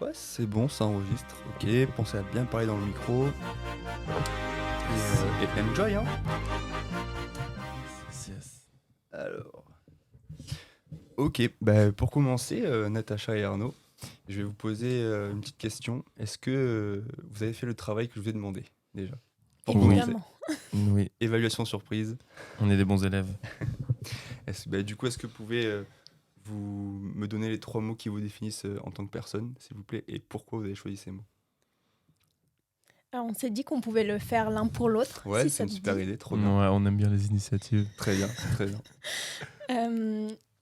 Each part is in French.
Ouais, c'est bon, ça enregistre. Ok, pensez à bien parler dans le micro. Et enjoy, hein. Yes. Alors. Ok, bah, pour commencer, Natacha et Arnaud, je vais vous poser une petite question. Est-ce que vous avez fait le travail que je vous ai demandé déjà? Pour Oui, commencer. Évidemment. oui, Évaluation surprise. on est des bons élèves. Du coup, est-ce que vous pouvez vous me donner les 3 mots qui vous définissent en tant que personne, s'il vous plaît, et pourquoi vous avez choisi ces mots? Alors, on s'est dit qu'on pouvait le faire l'un pour l'autre, Ouais, si c'est ça une te super dit. idée, trop Ouais, bien. on aime bien les initiatives. Très bien, très bien.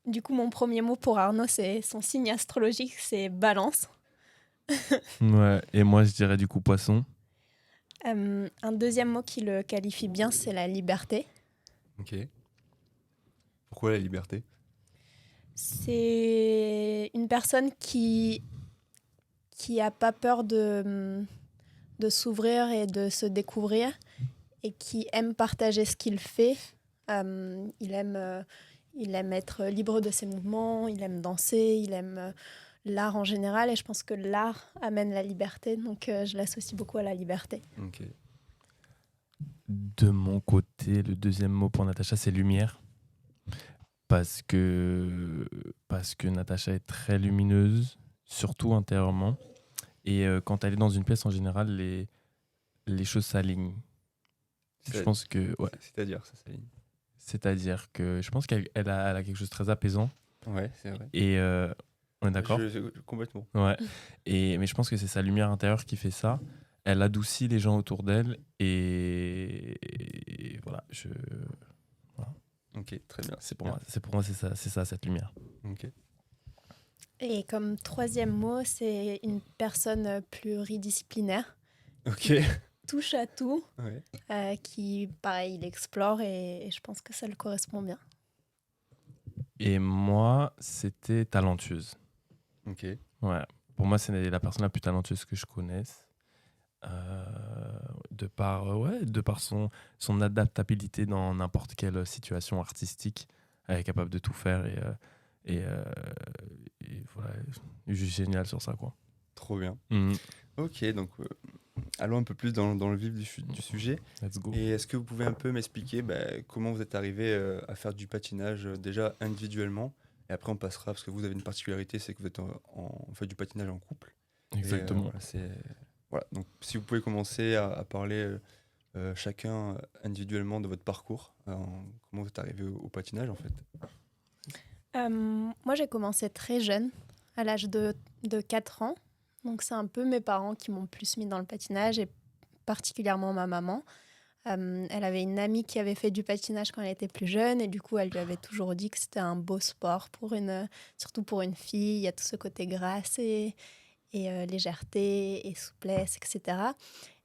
Du coup, mon premier mot pour Arnaud, c'est son signe astrologique, c'est Balance. Ouais, et moi je dirais du coup poisson. Un deuxième mot qui le qualifie bien, c'est la liberté. Ok. Pourquoi la liberté? C'est une personne qui a pas peur de s'ouvrir et de se découvrir et qui aime partager ce qu'il fait. Il aime être libre de ses mouvements, il aime danser, il aime l'art en général et je pense que l'art amène la liberté, donc je l'associe beaucoup à la liberté. Ok. De mon côté, le deuxième mot pour Natacha, c'est lumière. Parce que Natacha est très lumineuse, surtout intérieurement. Et quand elle est dans une pièce, en général, les choses s'alignent. Je pense que, ouais. C'est-à-dire, ça s'aligne. C'est-à-dire que je pense elle a quelque chose de très apaisant. Ouais, c'est vrai. Et on est d'accord? Complètement. Ouais. Mais je pense que c'est sa lumière intérieure qui fait ça. Elle adoucit les gens autour d'elle. Et voilà. Voilà. Ok, très bien. C'est pour moi, c'est ça, cette lumière. Ok. Et comme troisième mot, c'est une personne pluridisciplinaire, Ok. touche à tout, Ouais. qui, pareil, il explore et je pense que ça le correspond bien. Et moi, c'était talentueuse. Ok. Ouais. Pour moi, c'est la personne la plus talentueuse que je connaisse. De par son adaptabilité dans n'importe quelle situation artistique. Elle est capable de tout faire et voilà, juste génial sur ça, quoi. Trop bien. Mhm. Ok, donc allons un peu plus dans le vif du sujet. Let's go. Et est-ce que vous pouvez un peu m'expliquer comment vous êtes arrivé à faire du patinage déjà individuellement? Et après, on passera, parce que vous avez une particularité, c'est que vous êtes en fait du patinage en couple. Exactement. Voilà, donc si vous pouvez commencer à parler chacun individuellement de votre parcours, comment vous êtes arrivé au patinage en fait. Moi, j'ai commencé très jeune, à l'âge de 4 ans. Donc, c'est un peu mes parents qui m'ont plus mis dans le patinage et particulièrement ma maman. Elle avait une amie qui avait fait du patinage quand elle était plus jeune et du coup, elle lui avait toujours dit que c'était un beau sport, surtout pour une fille. Il y a tout ce côté grâce et légèreté et souplesse, etc.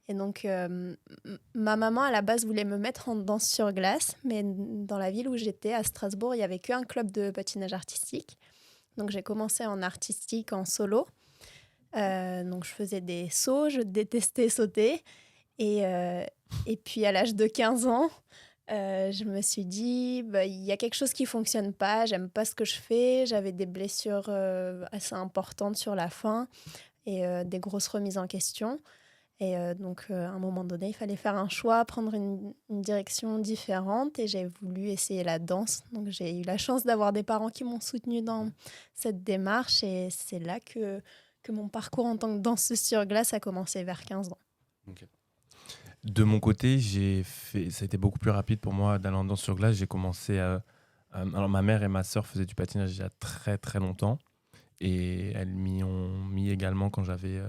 Et donc, ma maman, à la base, voulait me mettre en danse sur glace, mais dans la ville où j'étais, à Strasbourg, il n'y avait qu'un club de patinage artistique. Donc, j'ai commencé en artistique, en solo. Donc, je faisais des sauts, je détestais sauter. Et puis, à l'âge de 15 ans, je me suis dit, il y a quelque chose qui ne fonctionne pas, j'aime pas ce que je fais. J'avais des blessures assez importantes sur la fin et des grosses remises en question. Et donc, à un moment donné, il fallait faire un choix, prendre une direction différente. Et j'ai voulu essayer la danse. Donc, j'ai eu la chance d'avoir des parents qui m'ont soutenue dans cette démarche. Et c'est là que mon parcours en tant que danseuse sur glace a commencé vers 15 ans. Okay. De mon côté, ça a été beaucoup plus rapide pour moi d'aller en danse sur glace. J'ai commencé alors, ma mère et ma sœur faisaient du patinage il y a très très longtemps. Et elles m'y ont mis également quand je devais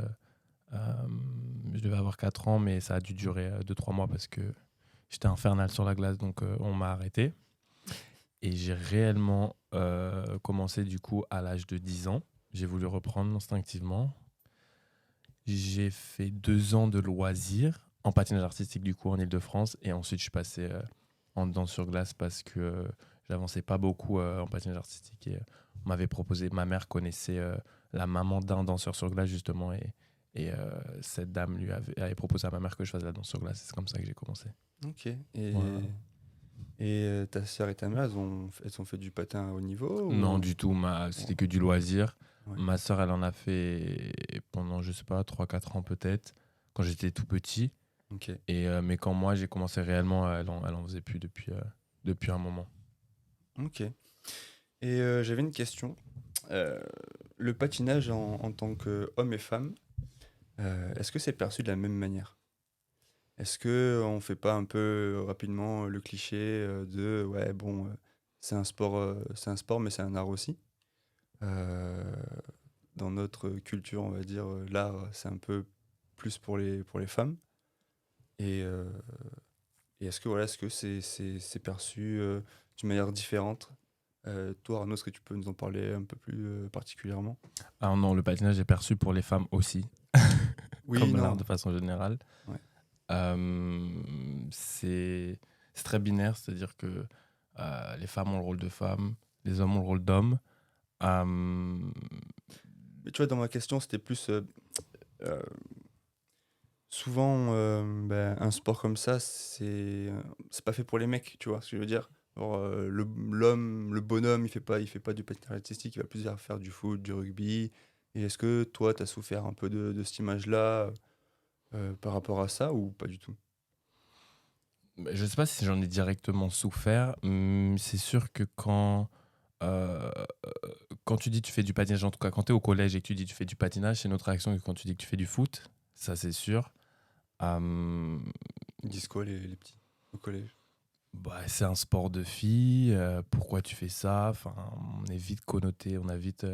avoir 4 ans, mais ça a dû durer 2-3 mois parce que j'étais infernal sur la glace, donc on m'a arrêté. Et j'ai réellement commencé du coup à l'âge de 10 ans. J'ai voulu reprendre instinctivement. J'ai fait 2 ans de loisirs en patinage artistique du coup en Ile-de-France. Et ensuite, je suis passé en danse sur glace parce que j'avançais pas beaucoup en patinage artistique. Et on m'avait proposé, ma mère connaissait la maman d'un danseur sur glace justement. Et cette dame avait proposé à ma mère que je fasse la danse sur glace. C'est comme ça que j'ai commencé. Ok. Et, voilà. et ta sœur et ta mère, elles ont fait du patin à haut niveau Non, du tout. C'était que du loisir. Ouais. Ma sœur, elle en a fait pendant, je sais pas, 3-4 ans peut-être, quand j'étais tout petit. Ok. Mais quand moi, j'ai commencé réellement, elle en faisait plus depuis un moment. Ok. Et j'avais une question. Euh, le patinage en tant qu'homme et femme, est-ce que c'est perçu de la même manière? Est-ce que on fait pas un peu rapidement le cliché de ouais bon c'est un sport mais c'est un art aussi. Euh, dans notre culture on va dire l'art c'est un peu plus pour les femmes et, euh, et est-ce que voilà est-ce que c'est perçu d'une manière différente? Toi Arnaud est-ce que tu peux nous en parler un peu plus particulièrement? Alors non, le patinage est perçu pour les femmes aussi, Oui comme l'art non de façon générale. ouais C'est très binaire, c'est-à-dire que les femmes ont le rôle de femmes, les hommes ont le rôle d'hommes. Euh, mais tu vois dans ma question c'était plus euh, souvent, ben, un sport comme ça, c'est pas fait pour les mecs, tu vois ce que je veux dire? Genre, le bonhomme, il fait pas du patinage artistique, il va plus faire du foot, du rugby. Et est-ce que toi, tu as souffert un peu de cette image-là par rapport à ça ou pas du tout? je ne sais pas si j'en ai directement souffert. C'est sûr que euh, quand tu dis tu fais du patinage, en tout cas quand tu es au collège et que tu dis tu fais du patinage, c'est une autre réaction que quand tu dis que tu fais du foot. Ça, c'est sûr. Euh, Ils disent quoi les petits au collège? c'est un sport de filles. Pourquoi tu fais ça? Enfin, on est vite connoté, on a vite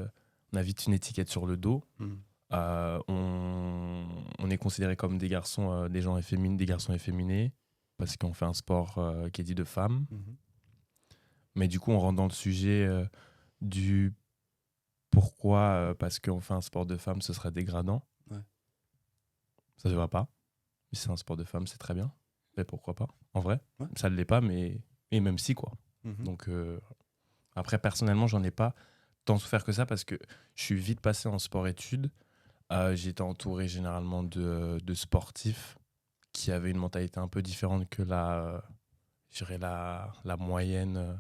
une étiquette sur le dos. Hmm. On est considéré comme des garçons, des garçons efféminés, parce qu'on fait un sport qui est dit de femmes. Mhm. Mais du coup, on rentre dans le sujet du pourquoi, parce qu'on fait un sport de femmes, ce serait dégradant. Ouais. Ça ne va pas. Si c'est un sport de femmes, c'est très bien. Mais pourquoi pas? En vrai, Ouais. ça ne l'est pas, mais et même si, quoi. Mhm. Donc, après, personnellement, j'en ai pas tant souffert que ça parce que je suis vite passé en sport-études. J'ai été entouré généralement de sportifs qui avaient une mentalité un peu différente que je dirais la moyenne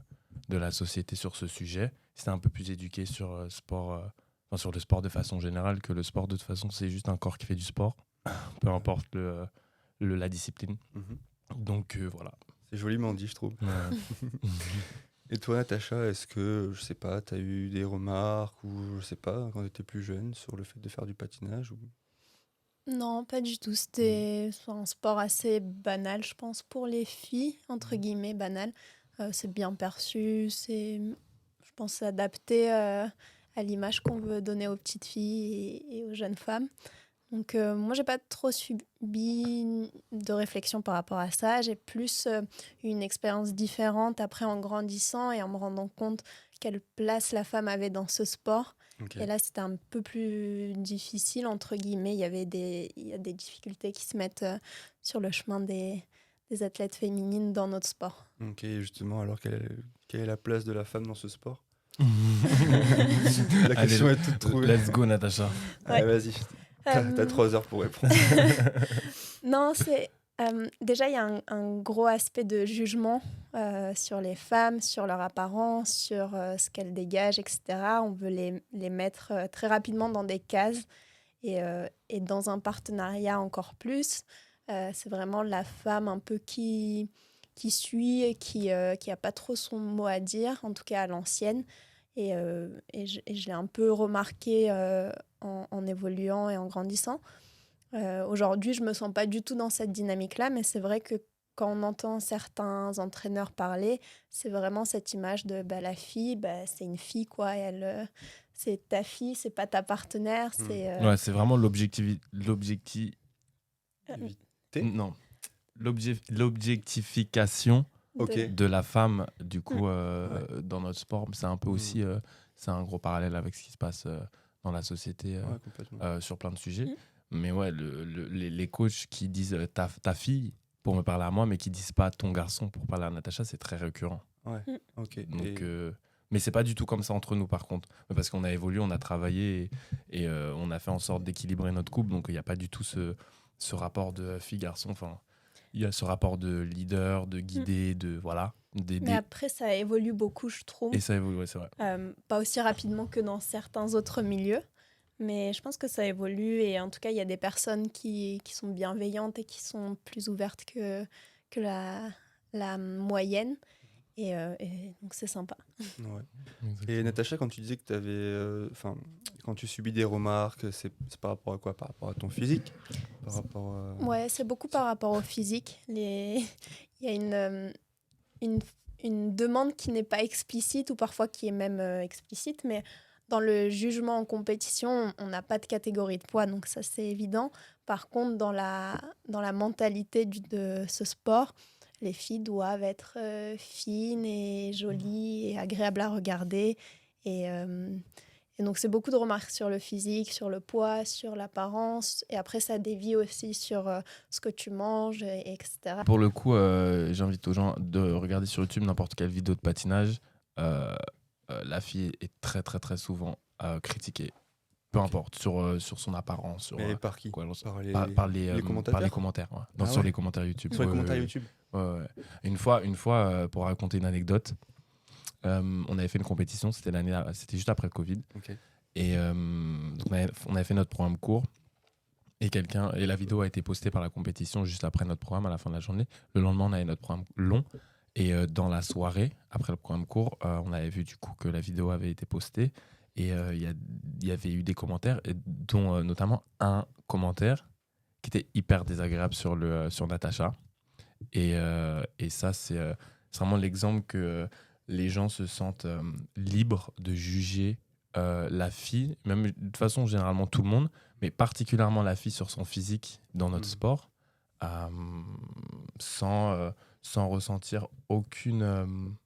de la société sur ce sujet. C'était un peu plus éduqué sur sur le sport de façon générale, que le sport de toute façon c'est juste un corps qui fait du sport, peu importe la discipline. Mhm. Donc voilà. C'est joliment dit, je trouve. Ouais. Et toi, Natacha, est-ce que, je sais pas, tu as eu des remarques ou, je sais pas, quand tu étais plus jeune, sur le fait de faire du patinage ou... Non, pas du tout. C'était un sport assez banal, je pense, pour les filles, entre guillemets, banal. C'est bien perçu, je pense, adapté à l'image qu'on veut donner aux petites filles et aux jeunes femmes. Donc, moi, j'ai pas trop subi de réflexion par rapport à ça. J'ai plus eu une expérience différente après en grandissant et en me rendant compte quelle place la femme avait dans ce sport. Ok. Et là, c'était un peu plus difficile, entre guillemets. Il y a des difficultés qui se mettent sur le chemin des athlètes féminines dans notre sport. Ok, justement, alors quelle est la place de la femme dans ce sport? La Allez, question est toute trouvée. let's go, Natacha. Allez, vas-y, t'as Euh, 3 heures pour répondre. Non, c'est... déjà, il y a un gros aspect de jugement sur les femmes, sur leur apparence, sur ce qu'elles dégagent, etc. On veut les mettre très rapidement dans des cases et dans un partenariat encore plus. C'est vraiment la femme un peu qui suit et qui a pas trop son mot à dire, en tout cas à l'ancienne. Et je l'ai un peu remarqué en évoluant et en grandissant. Aujourd'hui, je me sens pas du tout dans cette dynamique-là, mais c'est vrai que quand on entend certains entraîneurs parler, c'est vraiment cette image de la fille, c'est une fille, quoi. Et c'est ta fille, c'est pas ta partenaire. Ouais, c'est vraiment l'objectif. Non. L'objectification Ok. de la femme, du coup, dans notre sport. C'est un peu Mm. aussi. C'est un gros parallèle avec ce qui se passe dans la société Ouais, complètement. sur plein de sujets. Mm. Mais ouais, les coachs qui disent ta fille pour me parler à moi, mais qui disent pas ton garçon pour parler à Natacha, c'est très récurrent. Ouais, ok. Donc, Et- mais c'est pas du tout comme ça entre nous, par contre. Parce qu'on a évolué, on a travaillé et on a fait en sorte d'équilibrer notre couple. Donc, il n'y a pas du tout ce rapport de fille-garçon. Enfin, il y a ce rapport de leader, de guider, de voilà. Mais après, ça évolue beaucoup, je trouve. Et ça évolue, ouais, c'est vrai. Pas aussi rapidement que dans certains autres milieux. Mais je pense que ça évolue. Et en tout cas, il y a des personnes qui sont bienveillantes et qui sont plus ouvertes que la moyenne. Et donc, c'est sympa. Ouais. Exactement. Et Natacha, quand tu disais que tu avais. Quand tu subis des remarques, c'est par rapport à quoi? Par rapport à ton physique? Par rapport à... Ouais, c'est beaucoup par rapport au physique. Il y a une demande qui n'est pas explicite ou parfois qui est même explicite, mais dans le jugement en compétition, on n'a pas de catégorie de poids, donc ça c'est évident. Par contre, dans la mentalité de ce sport, les filles doivent être fines et jolies et agréables à regarder. Et donc, c'est beaucoup de remarques sur le physique, sur le poids, sur l'apparence. Et après, ça dévie aussi sur ce que tu manges, etc. Pour le coup, j'invite aux gens de regarder sur YouTube n'importe quelle vidéo de patinage. La fille est très, très, très souvent critiquée. Peu importe, sur son apparence. Sur, Mais par qui? quoi, Par les les commentateurs? par les commentaires. Ouais. Ah Sur ouais. les commentaires YouTube. Sur les Ouais, commentaires ouais, YouTube? ouais, ouais. Une fois pour raconter une anecdote, on avait fait une compétition, c'était juste après le Covid. Ok. Et donc on avait fait notre programme court. Et la vidéo a été postée par la compétition juste après notre programme, à la fin de la journée. Le lendemain, on avait notre programme long. Et dans la soirée, après le programme court, on avait vu du coup que la vidéo avait été postée. Et il y avait eu des commentaires, dont notamment un commentaire qui était hyper désagréable sur Natacha. Et ça, c'est vraiment l'exemple que les gens se sentent libres de juger la fille, même de façon généralement tout le monde, mais particulièrement la fille sur son physique dans notre sport, sans ressentir aucune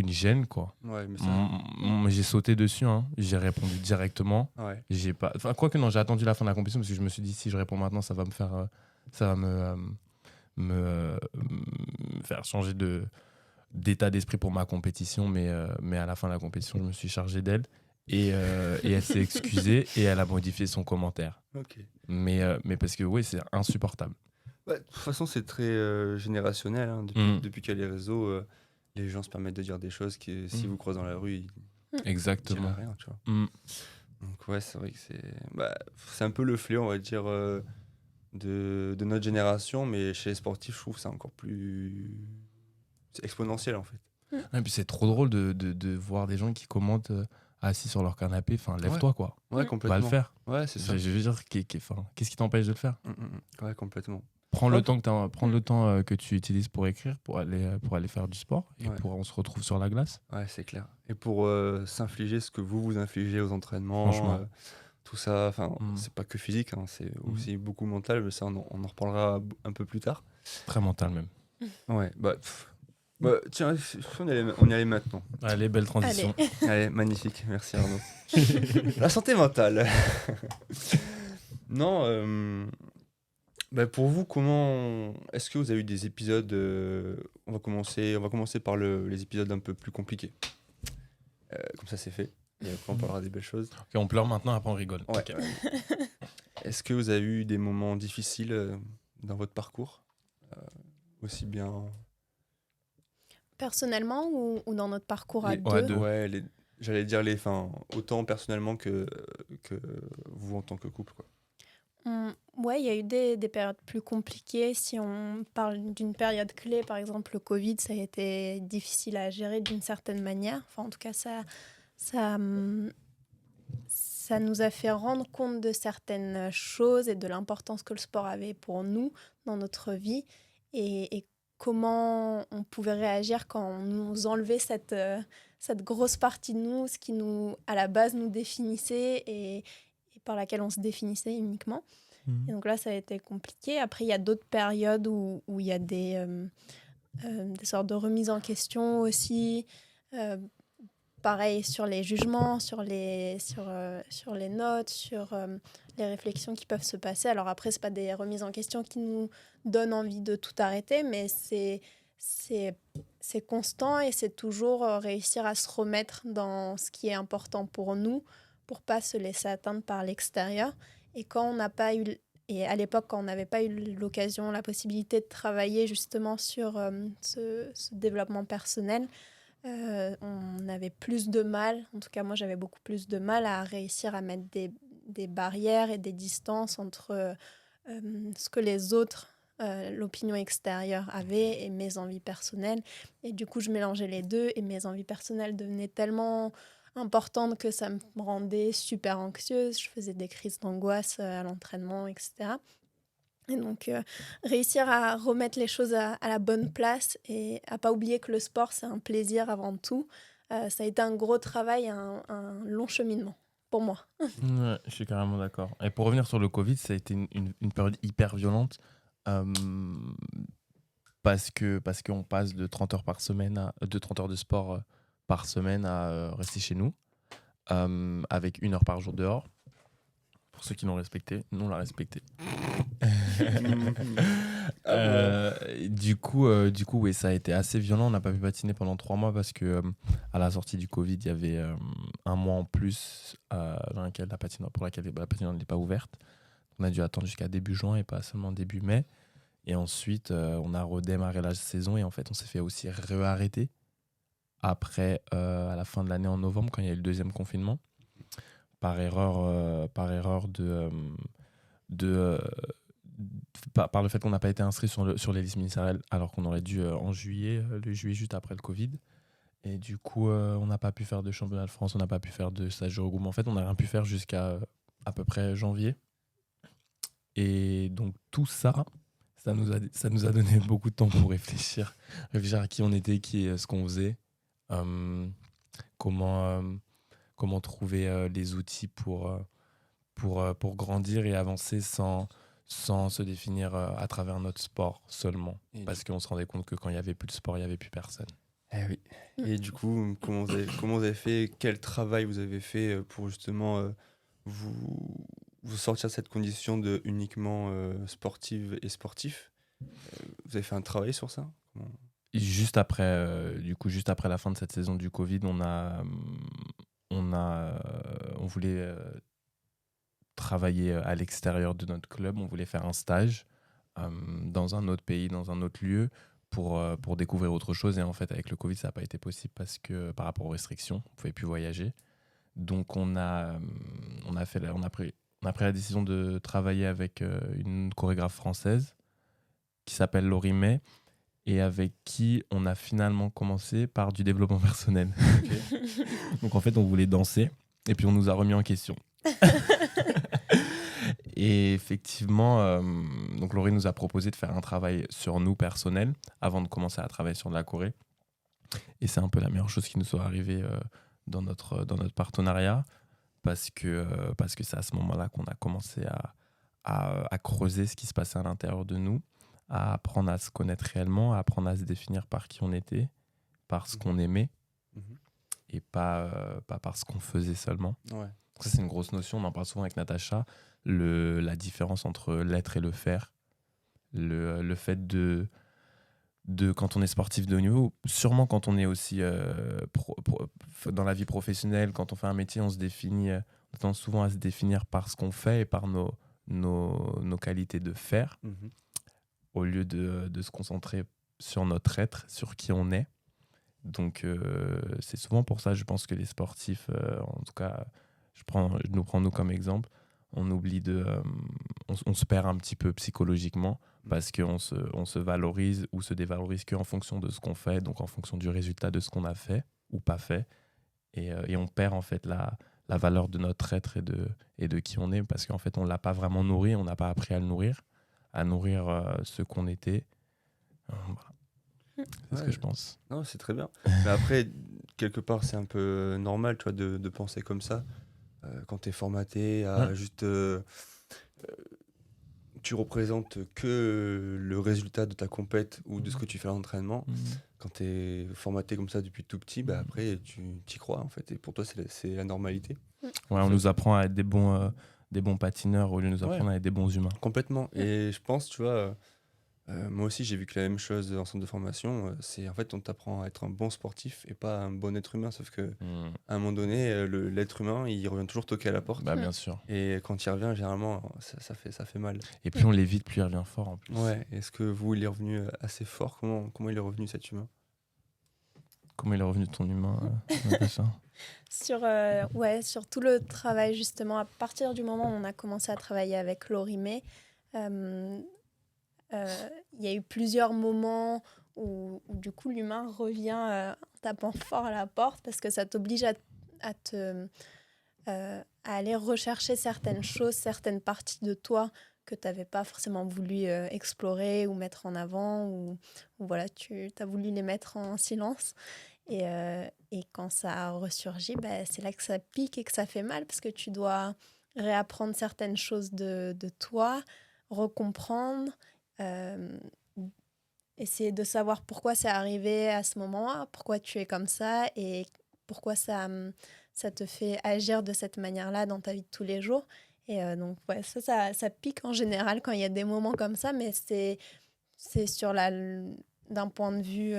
gêne, quoi. Ouais, mais J'ai sauté dessus, hein. J'ai répondu directement. Ouais. J'ai pas, quoique non, j'ai attendu la fin de la compétition parce que je me suis dit si je réponds maintenant, ça va me faire changer d'état d'esprit pour ma compétition, mais à la fin de la compétition, je me suis chargé d'elle et elle s'est excusée et elle a modifié son commentaire. Ok. Mais parce que oui, c'est insupportable. Ouais, de toute façon, c'est très générationnel. Hein. Depuis qu'il y a les réseaux, les gens se permettent de dire des choses que si vous croisez dans la rue, ils Exactement. diraient rien, tu vois. Donc ouais, c'est vrai que c'est un peu le fléau, on va dire, de notre génération, mais chez les sportifs, je trouve que c'est encore plus... C'est exponentiel, en fait. Et puis c'est trop drôle de voir des gens qui commentent assis sur leur canapé. Enfin, lève-toi, quoi. Ouais, complètement. Va le faire. Ouais, c'est ça. Je veux dire, qu'est-ce qui t'empêche de le faire? Ouais, complètement. Prends le temps que tu utilises pour écrire, pour aller faire du sport, et on se retrouve sur la glace. Ouais, c'est clair. Et pour s'infliger ce que vous infligez aux entraînements, Franchement. tout ça, c'est pas que physique, hein, c'est aussi beaucoup mental, mais ça, on en reparlera un peu plus tard. Très mental même. Ouais, tiens, on y allait maintenant. Allez, belle transition. Allez, magnifique, merci Arnaud. La santé mentale. Non, pour vous, comment est-ce que vous avez eu des épisodes on va commencer par les épisodes un peu plus compliqués. Comme ça, c'est fait. Et après, on parlera des belles choses. Ok, on pleure maintenant, après on rigole. Ouais. Okay. Est-ce que vous avez eu des moments difficiles dans votre parcours, aussi bien personnellement ou dans notre parcours à Ouais, deux? Ouais, j'allais dire autant personnellement que vous en tant que couple, quoi. Ouais, il y a eu des périodes plus compliquées. Si on parle d'une période clé, par exemple le Covid, ça a été difficile à gérer d'une certaine manière. Enfin, en tout cas, ça nous a fait rendre compte de certaines choses et de l'importance que le sport avait pour nous dans notre vie et comment on pouvait réagir quand on nous enlevait cette grosse partie de nous, ce qui à la base nous définissait et par laquelle on se définissait uniquement. Et donc là, ça a été compliqué. Après, il y a d'autres périodes où il y a des sortes de remises en question aussi. Pareil sur les jugements, sur les notes, sur les réflexions qui peuvent se passer. Alors après, ce n'est pas des remises en question qui nous donnent envie de tout arrêter, mais c'est constant et c'est toujours réussir à se remettre dans ce qui est important pour nous, pour ne pas se laisser atteindre par l'extérieur. Et quand on n'a pas eu Et à l'époque, quand on n'avait pas eu l'occasion, la possibilité de travailler justement sur ce développement personnel, on avait plus de mal, en tout cas moi j'avais beaucoup plus de mal à réussir à mettre des barrières et des distances entre ce que les autres, l'opinion extérieure avaient et mes envies personnelles. Et du coup je mélangeais les deux et mes envies personnelles devenaient tellement importantes que ça me rendait super anxieuse. Je faisais des crises d'angoisse à l'entraînement, etc. Et donc, réussir à remettre les choses à la bonne place et à pas oublier que le sport, c'est un plaisir avant tout. Ça a été un gros travail, un long cheminement pour moi. Ouais, je suis carrément d'accord. Et pour revenir sur le Covid, ça a été une période hyper violente euh, parce qu'on passe de 30 heures par semaine de 30 heures de sport par semaine à rester chez nous avec 1 heure par jour dehors. Pour ceux qui l'ont respecté, nous on l'a respecté. Du coup, oui, ça a été assez violent. On n'a pas pu patiner pendant 3 mois parce que à la sortie du Covid, il y avait 1 mois en plus pour laquelle la patinoire n'était pas ouverte. On a dû attendre jusqu'à début juin et pas seulement début mai. Et ensuite, on a redémarré la saison et en fait, on s'est fait aussi réarrêter après, à la fin de l'année en novembre, quand il y a eu le 2e confinement, par erreur par le fait qu'on n'a pas été inscrit sur les listes ministérielles alors qu'on aurait dû en juillet, le juillet juste après le Covid. Et du coup, on n'a pas pu faire de championnat de France, on n'a pas pu faire de stage de regroupement. En fait, on n'a rien pu faire jusqu'à à peu près janvier. Et donc tout ça, ça nous a donné beaucoup de temps pour réfléchir à qui on était, ce qu'on faisait, comment trouver les outils pour grandir et avancer sans se définir à travers notre sport seulement. Parce qu'on se rendait compte que quand il n'y avait plus de sport, il n'y avait plus personne. Eh oui. Et du coup, comment vous avez fait, quel travail vous avez fait pour justement vous sortir de cette condition de uniquement sportive et sportif? Vous avez fait un travail sur ça? Juste après, juste après la fin de cette saison du Covid, on voulait travailler à l'extérieur de notre club. On voulait faire un stage dans un autre pays, dans un autre lieu, pour découvrir autre chose. Et en fait, avec le Covid, ça n'a pas été possible parce que par rapport aux restrictions, on ne pouvait plus voyager. Donc, on a pris la décision de travailler avec une chorégraphe française qui s'appelle Laurie May et avec qui on a finalement commencé par du développement personnel. Okay. Donc, en fait, on voulait danser et puis on nous a remis en question. Et effectivement, donc Laurie nous a proposé de faire un travail sur nous personnel avant de commencer à travailler sur de la Corée. Et c'est un peu la meilleure chose qui nous soit arrivée dans notre partenariat parce que c'est à ce moment-là qu'on a commencé à creuser ce qui se passait à l'intérieur de nous, à apprendre à se connaître réellement, à apprendre à se définir par qui on était, par ce qu'on aimait et pas par ce qu'on faisait seulement. Ouais. Ça, c'est une grosse notion, on en parle souvent avec Natacha, la différence entre l'être et le faire. Le fait de quand on est sportif de haut niveau, sûrement quand on est aussi dans la vie professionnelle, quand on fait un métier, on tend souvent à se définir par ce qu'on fait et par nos qualités de faire, au lieu de se concentrer sur notre être, sur qui on est. Donc, c'est souvent pour ça, je pense que les sportifs, en tout cas, je nous prends nous comme exemple, on oublie on se perd un petit peu psychologiquement parce qu'on se valorise ou se dévalorise qu'en fonction de ce qu'on fait, donc en fonction du résultat de ce qu'on a fait ou pas fait. Et on perd en fait la valeur de notre être et de qui on est parce qu'en fait, on ne l'a pas vraiment nourri, on n'a pas appris à le nourrir, ce qu'on était. Voilà. C'est ce que je pense. Non, c'est très bien. Mais après, quelque part, c'est un peu normal, tu vois, de penser comme ça. Quand tu es formaté à juste... tu représentes que le résultat de ta compète ou de ce que tu fais à l'entraînement. Quand tu es formaté comme ça depuis tout petit, bah après, tu y crois, en fait. Et pour toi, c'est la normalité. Ouais, on nous apprend à être des bons patineurs au lieu de nous apprendre à être des bons humains. Complètement. Et je pense, tu vois... Moi aussi, j'ai vu que la même chose en centre de formation. C'est en fait, on t'apprend à être un bon sportif et pas un bon être humain. Sauf que à un moment donné, l'être humain, il revient toujours toquer à la porte. Bah, bien sûr. Et quand il revient, généralement, ça fait mal. Et plus on l'évite, plus il revient fort en plus. Ouais. Est-ce que vous, il est revenu assez fort? Comment il est revenu cet humain? Comment il est revenu ton humain, Natacha? Sur tout le travail, justement, à partir du moment où on a commencé à travailler avec Lorimé, il y a eu plusieurs moments où du coup l'humain revient en tapant fort à la porte parce que ça t'oblige à aller rechercher certaines choses, certaines parties de toi que tu n'avais pas forcément voulu explorer ou mettre en avant ou voilà, tu as voulu les mettre en silence. Et quand ça ressurgit, c'est là que ça pique et que ça fait mal parce que tu dois réapprendre certaines choses de toi, recomprendre, essayer de savoir pourquoi c'est arrivé à ce moment-là, pourquoi tu es comme ça et pourquoi ça te fait agir de cette manière-là dans ta vie de tous les jours. Et donc, ouais, ça pique en général quand il y a des moments comme ça, mais c'est d'un point de vue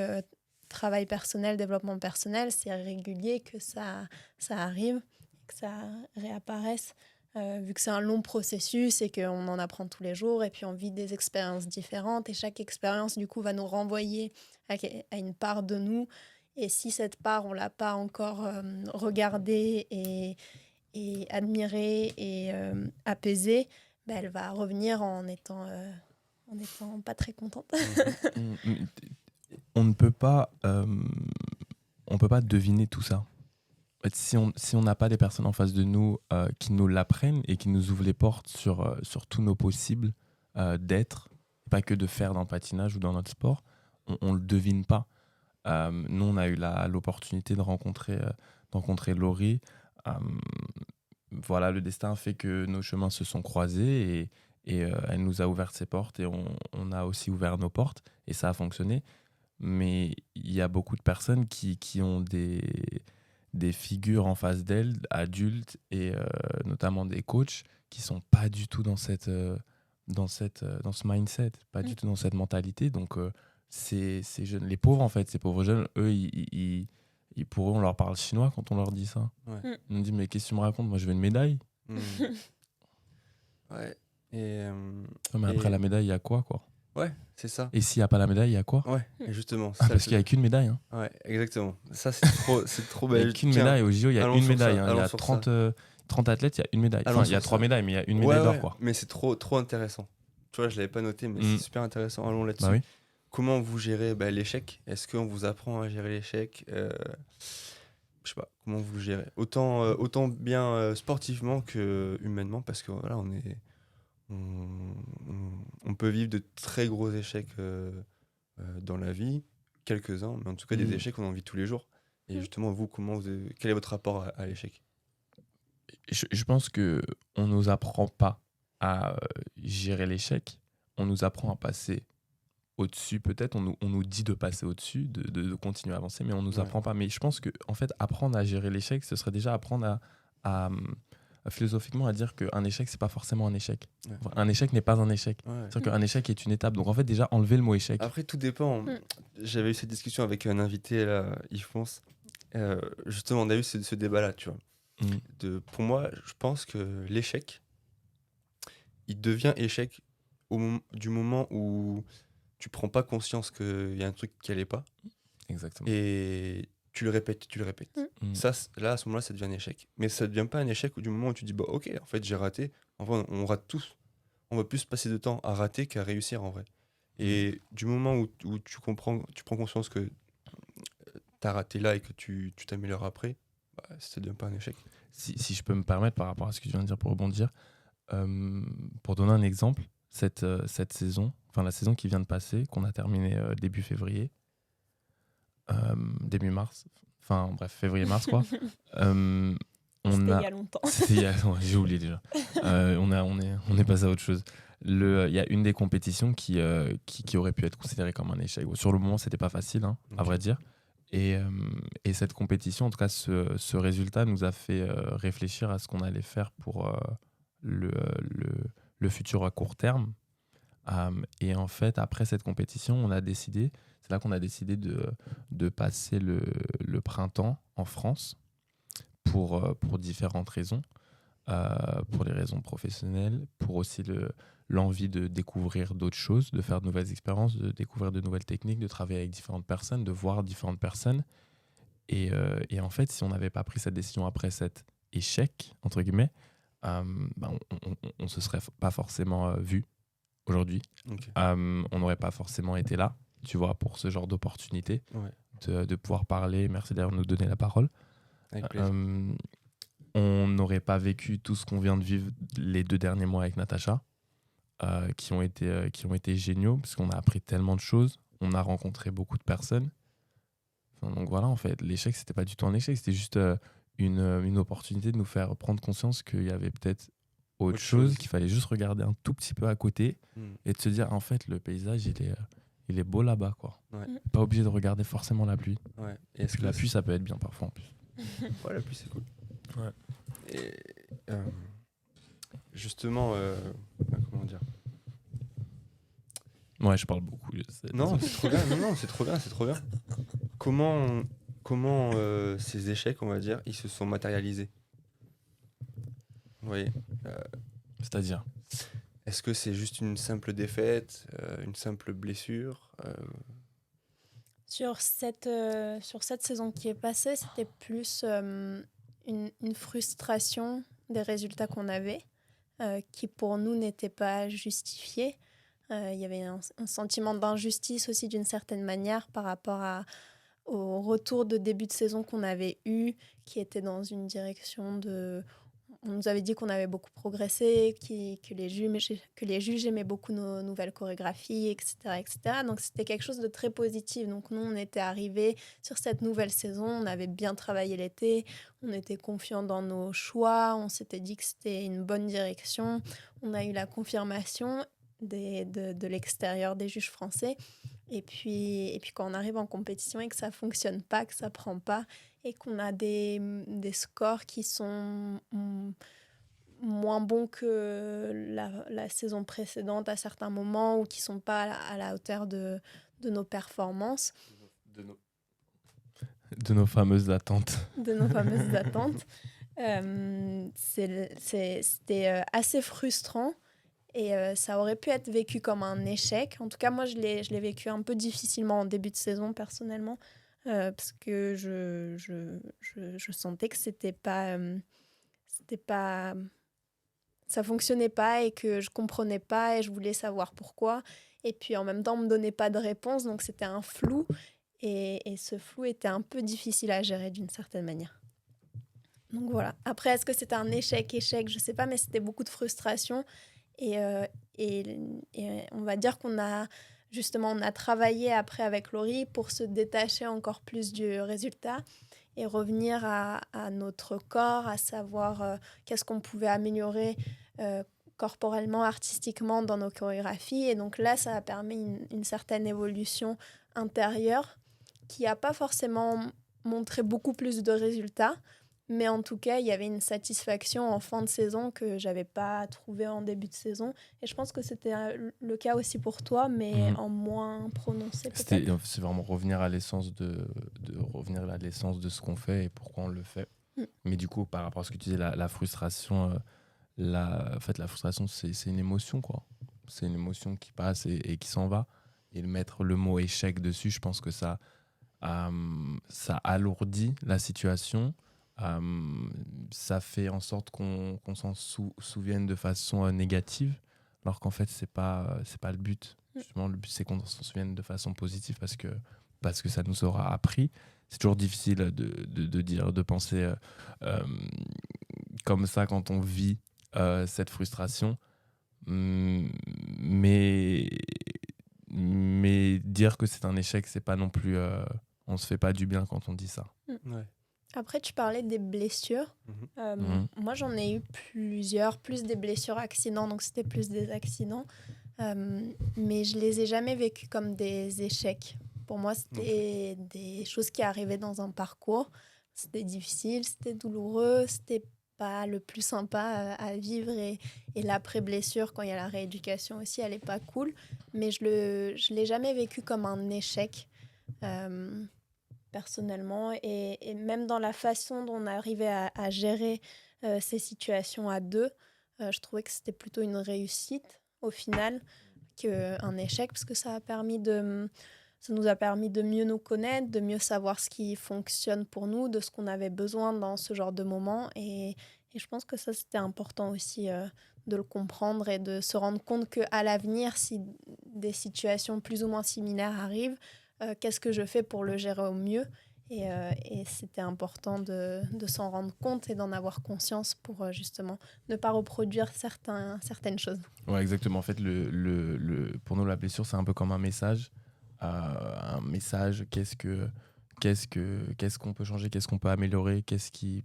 travail personnel, développement personnel, c'est régulier que ça arrive, que ça réapparaisse, vu que c'est un long processus et qu'on en apprend tous les jours et puis on vit des expériences différentes et chaque expérience, du coup, va nous renvoyer à une part de nous. Et si cette part, on ne l'a pas encore regardée et admirée et apaisée, elle va revenir en étant pas très contente. On ne peut pas, on peut pas deviner tout ça. En fait, si on n'a pas des personnes en face de nous qui nous l'apprennent et qui nous ouvrent les portes sur tous nos possibles d'être, pas que de faire dans le patinage ou dans notre sport, on ne le devine pas. Nous, on a eu l'opportunité de rencontrer Laurie. Voilà, le destin a fait que nos chemins se sont croisés et elle nous a ouvert ses portes et on a aussi ouvert nos portes et ça a fonctionné. Mais il y a beaucoup de personnes qui ont des figures en face d'elles, adultes et notamment des coachs qui sont pas du tout dans ce mindset, pas du tout dans cette mentalité. Donc ces jeunes, les pauvres en fait, ces pauvres jeunes, eux, pour eux, on leur parle chinois quand on leur dit ça. Ouais. On dit mais qu'est-ce que tu me racontes? Moi, je veux une médaille. Ouais. Et, mais après la médaille, il y a quoi? Ouais, c'est ça. Et s'il n'y a pas la médaille, il y a quoi? Ouais, et justement. Parce qu'il n'y a qu'une médaille. Hein. Ouais, exactement. Ça, c'est trop belle. Il n'y a qu'une médaille. Au JO, il y a une médaille. Il y a 30 athlètes, il y a une médaille. Enfin, il y a 3 médailles, mais il y a une médaille d'or. Quoi. Mais c'est trop intéressant. Tu vois, je ne l'avais pas noté, mais c'est super intéressant. Allons là-dessus. Bah oui. Comment vous gérez l'échec? Est-ce qu'on vous apprend à gérer l'échec? Je sais pas, comment vous gérez? Autant bien sportivement que humainement, parce que voilà, on peut vivre de très gros échecs dans la vie, quelques-uns, mais en tout cas des échecs on en vit tous les jours. Et justement, vous, quel est votre rapport à l'échec? Je pense qu'on ne nous apprend pas à gérer l'échec, on nous apprend à passer au-dessus peut-être, on nous dit de passer au-dessus, de continuer à avancer, mais on ne nous apprend pas. Mais je pense que en fait, apprendre à gérer l'échec, ce serait déjà apprendre à philosophiquement à dire qu'un échec, c'est pas forcément un échec. Ouais. Un échec n'est pas un échec. Ouais. C'est-à-dire qu'un échec est une étape. Donc en fait, déjà, enlever le mot échec. Après, tout dépend. J'avais eu cette discussion avec un invité, là, Yves Ponce. Justement, on a eu ce débat-là, tu vois. Pour moi, je pense que l'échec, il devient échec du moment où tu prends pas conscience qu'il y a un truc qui allait pas. Exactement. Et tu le répètes. Ça, là, à ce moment-là, ça devient un échec. Mais ça devient pas un échec du moment où tu dis, bah ok, en fait, j'ai raté. En vrai, on rate tous. On va plus passer de temps à rater qu'à réussir, en vrai. Et du moment où tu prends conscience que t'as raté là et que tu t'améliores après, ça devient pas un échec. Si je peux me permettre, par rapport à ce que tu viens de dire pour rebondir, pour donner un exemple, cette saison, enfin la saison qui vient de passer, qu'on a terminée début février, début mars, enfin bref, février-mars quoi. C'était il y a longtemps. J'ai oublié déjà. On est passé à autre chose. Il y a une des compétitions qui aurait pu être considérée comme un échec. Sur le moment, c'était pas facile, hein, à vrai dire. Et cette compétition, en tout cas, ce résultat nous a fait réfléchir à ce qu'on allait faire pour le futur à court terme. Et en fait, après cette compétition, c'est là qu'on a décidé de passer le printemps en France pour différentes raisons. Pour les raisons professionnelles, pour aussi l'envie de découvrir d'autres choses, de faire de nouvelles expériences, de découvrir de nouvelles techniques, de travailler avec différentes personnes, de voir différentes personnes. Et en fait, si on n'avait pas pris cette décision après cet échec, entre guillemets, on se serait pas forcément vu aujourd'hui. Ok. On n'aurait pas forcément été là, tu vois, pour ce genre d'opportunité, Ouais. de pouvoir parler. Merci d'ailleurs de nous donner la parole. Avec plaisir. On n'aurait pas vécu tout ce qu'on vient de vivre les 2 derniers mois avec Natacha, qui ont été géniaux, parce qu'on a appris tellement de choses, on a rencontré beaucoup de personnes. Donc voilà, en fait, l'échec, c'était pas du tout un échec, c'était juste une opportunité de nous faire prendre conscience qu'il y avait peut-être autre chose, qu'il fallait juste regarder un tout petit peu à côté et de se dire, en fait, le paysage, il est beau là-bas, quoi. Ouais. Pas obligé de regarder forcément la pluie. Ouais. Et est-ce que La pluie, ça peut être bien parfois en plus. Ouais, la pluie, c'est cool. Ouais. Et justement, comment dire? Ouais, je parle beaucoup. Je sais, Non, désolé. c'est trop bien. Non, c'est trop bien, c'est trop bien. Comment ces échecs, on va dire, ils se sont matérialisés? Vous voyez? C'est-à-dire, Est-ce que c'est juste une simple défaite, une simple blessure? Sur cette saison qui est passée, c'était plus une frustration des résultats qu'on avait, qui pour nous n'étaient pas justifiés. Il y avait un sentiment d'injustice aussi d'une certaine manière par rapport au retour de début de saison qu'on avait eu, qui était dans une direction de... On nous avait dit qu'on avait beaucoup progressé, que les juges aimaient beaucoup nos nouvelles chorégraphies, etc., etc. Donc c'était quelque chose de très positif. Donc nous, on était arrivés sur cette nouvelle saison, on avait bien travaillé l'été, on était confiants dans nos choix, on s'était dit que c'était une bonne direction. On a eu la confirmation de l'extérieur des juges français. Et puis quand on arrive en compétition et que ça ne fonctionne pas, que ça ne prend pas, et qu'on a des scores qui sont moins bons que la saison précédente à certains moments, ou qui ne sont pas à la hauteur de nos performances. de nos fameuses attentes. De nos fameuses attentes. C'était assez frustrant. Et ça aurait pu être vécu comme un échec. En tout cas, moi, je l'ai vécu un peu difficilement en début de saison, personnellement, parce que je sentais que c'était pas, ça fonctionnait pas et que je comprenais pas et je voulais savoir pourquoi. Et puis, en même temps, on me donnait pas de réponse, donc c'était un flou. Et ce flou était un peu difficile à gérer d'une certaine manière. Donc voilà. Après, est-ce que c'était un échec? Je sais pas, mais c'était beaucoup de frustration. Et on va dire qu'on a on a travaillé après avec Laurie pour se détacher encore plus du résultat et revenir à notre corps, à savoir qu'est-ce qu'on pouvait améliorer corporellement, artistiquement dans nos chorégraphies. Et donc là, ça a permis une certaine évolution intérieure qui n'a pas forcément montré beaucoup plus de résultats. Mais en tout cas, il y avait une satisfaction en fin de saison que je n'avais pas trouvée en début de saison. Et je pense que c'était le cas aussi pour toi, mais en moins prononcé peut-être. C'est vraiment revenir à l'essence revenir à l'essence de ce qu'on fait et pourquoi on le fait. Mais du coup, par rapport à ce que tu disais, la frustration, en fait, la frustration, c'est une émotion, quoi. C'est une émotion qui passe et qui s'en va. Et mettre le mot échec dessus, je pense que ça alourdit la situation. Ça fait en sorte qu'on s'en souvienne de façon négative, alors qu'en fait c'est pas le but. Justement, le but c'est qu'on s'en souvienne de façon positive parce que ça nous aura appris. C'est toujours difficile de penser comme ça quand on vit cette frustration, mais dire que c'est un échec, c'est pas non plus on se fait pas du bien quand on dit ça. Ouais. Après, tu parlais des blessures. Moi, j'en ai eu plusieurs, plus des blessures accidents, donc c'était plus des accidents. Mais je les ai jamais vécues comme des échecs. Pour moi, c'était des choses qui arrivaient dans un parcours. C'était difficile, c'était douloureux, c'était pas le plus sympa à vivre et l'après-blessure, quand il y a la rééducation aussi, elle n'est pas cool. Mais je l'ai jamais vécu comme un échec, personnellement. Et même dans la façon dont on arrivait à gérer ces situations à deux, je trouvais que c'était plutôt une réussite au final qu'un échec, parce que ça nous a permis de mieux nous connaître, de mieux savoir ce qui fonctionne pour nous, de ce qu'on avait besoin dans ce genre de moment. Et je pense que ça, c'était important aussi de le comprendre et de se rendre compte qu'à l'avenir, si des situations plus ou moins similaires arrivent, qu'est-ce que je fais pour le gérer au mieux. Et c'était important de s'en rendre compte et d'en avoir conscience pour justement ne pas reproduire certaines choses. Ouais, exactement. En fait, pour nous, la blessure, c'est un peu comme un message. Qu'est-ce qu'on peut changer, qu'est-ce qu'on peut améliorer,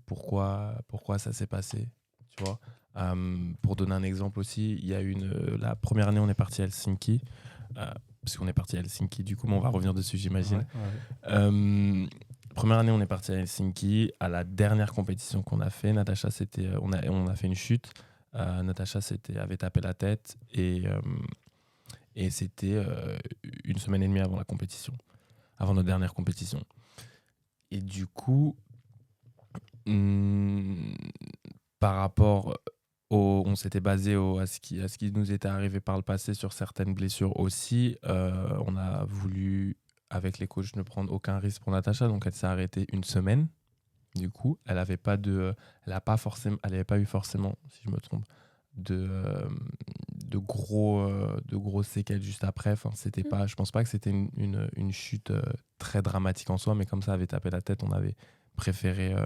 pourquoi ça s'est passé, tu vois. Pour donner un exemple aussi, il y a la première année, on est parti à Helsinki, parce qu'on est parti à Helsinki, du coup, mais on va revenir dessus, j'imagine. Ouais. Première année, on est parti à Helsinki. À la dernière compétition qu'on a fait, Natacha, on a fait une chute. Natacha avait tapé la tête et c'était une semaine et demie avant la compétition, avant notre dernière compétition. Et du coup, par rapport on s'était basé à ce qui nous était arrivé par le passé sur certaines blessures aussi. On a voulu, avec les coachs, ne prendre aucun risque pour Natacha, donc elle s'est arrêtée une semaine. Du coup, elle n'avait pas eu forcément, si je me trompe, de grosses séquelles juste après. Enfin, je pense pas que c'était une chute très dramatique en soi, mais comme ça avait tapé la tête, on avait préféré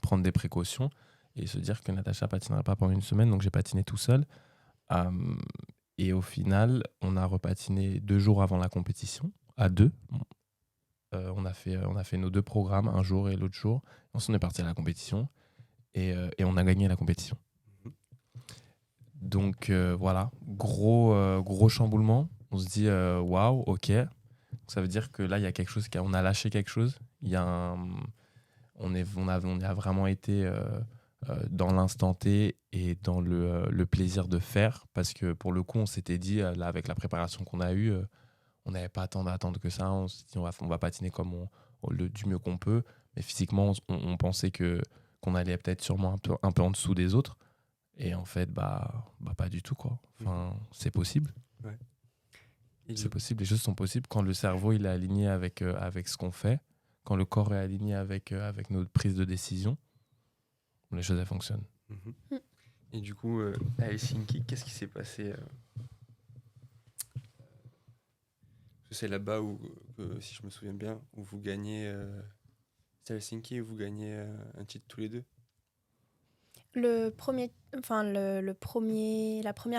prendre des précautions et se dire que Natacha patinerait pas pendant une semaine. Donc j'ai patiné tout seul. Et au final, on a repatiné 2 jours avant la compétition, à 2. On a fait nos 2 programmes, un jour et l'autre jour. Ensuite, on est parti à la compétition et on a gagné la compétition. Donc voilà, gros chamboulement. On se dit waouh, ok. Ça veut dire que là, il y a quelque chose, on a lâché quelque chose. On a vraiment été dans l'instant T et dans le plaisir de faire. Parce que pour le coup, on s'était dit, là, avec la préparation qu'on a eue, on n'avait pas attendre que ça. On s'est dit, on va patiner comme du mieux qu'on peut. Mais physiquement, on pensait qu'on allait peut-être sûrement un peu en dessous des autres. Et en fait, pas du tout, quoi. Enfin, c'est possible. Ouais. C'est possible, les choses sont possibles quand le cerveau il est aligné avec ce qu'on fait, quand le corps est aligné avec notre prise de décision, les choses elles fonctionnent. Mm-hmm. Et du coup, à Helsinki, qu'est-ce qui s'est passé c'est là-bas où, si je me souviens bien, où vous gagnez... c'est à Helsinki où vous gagnez un titre tous les deux? La première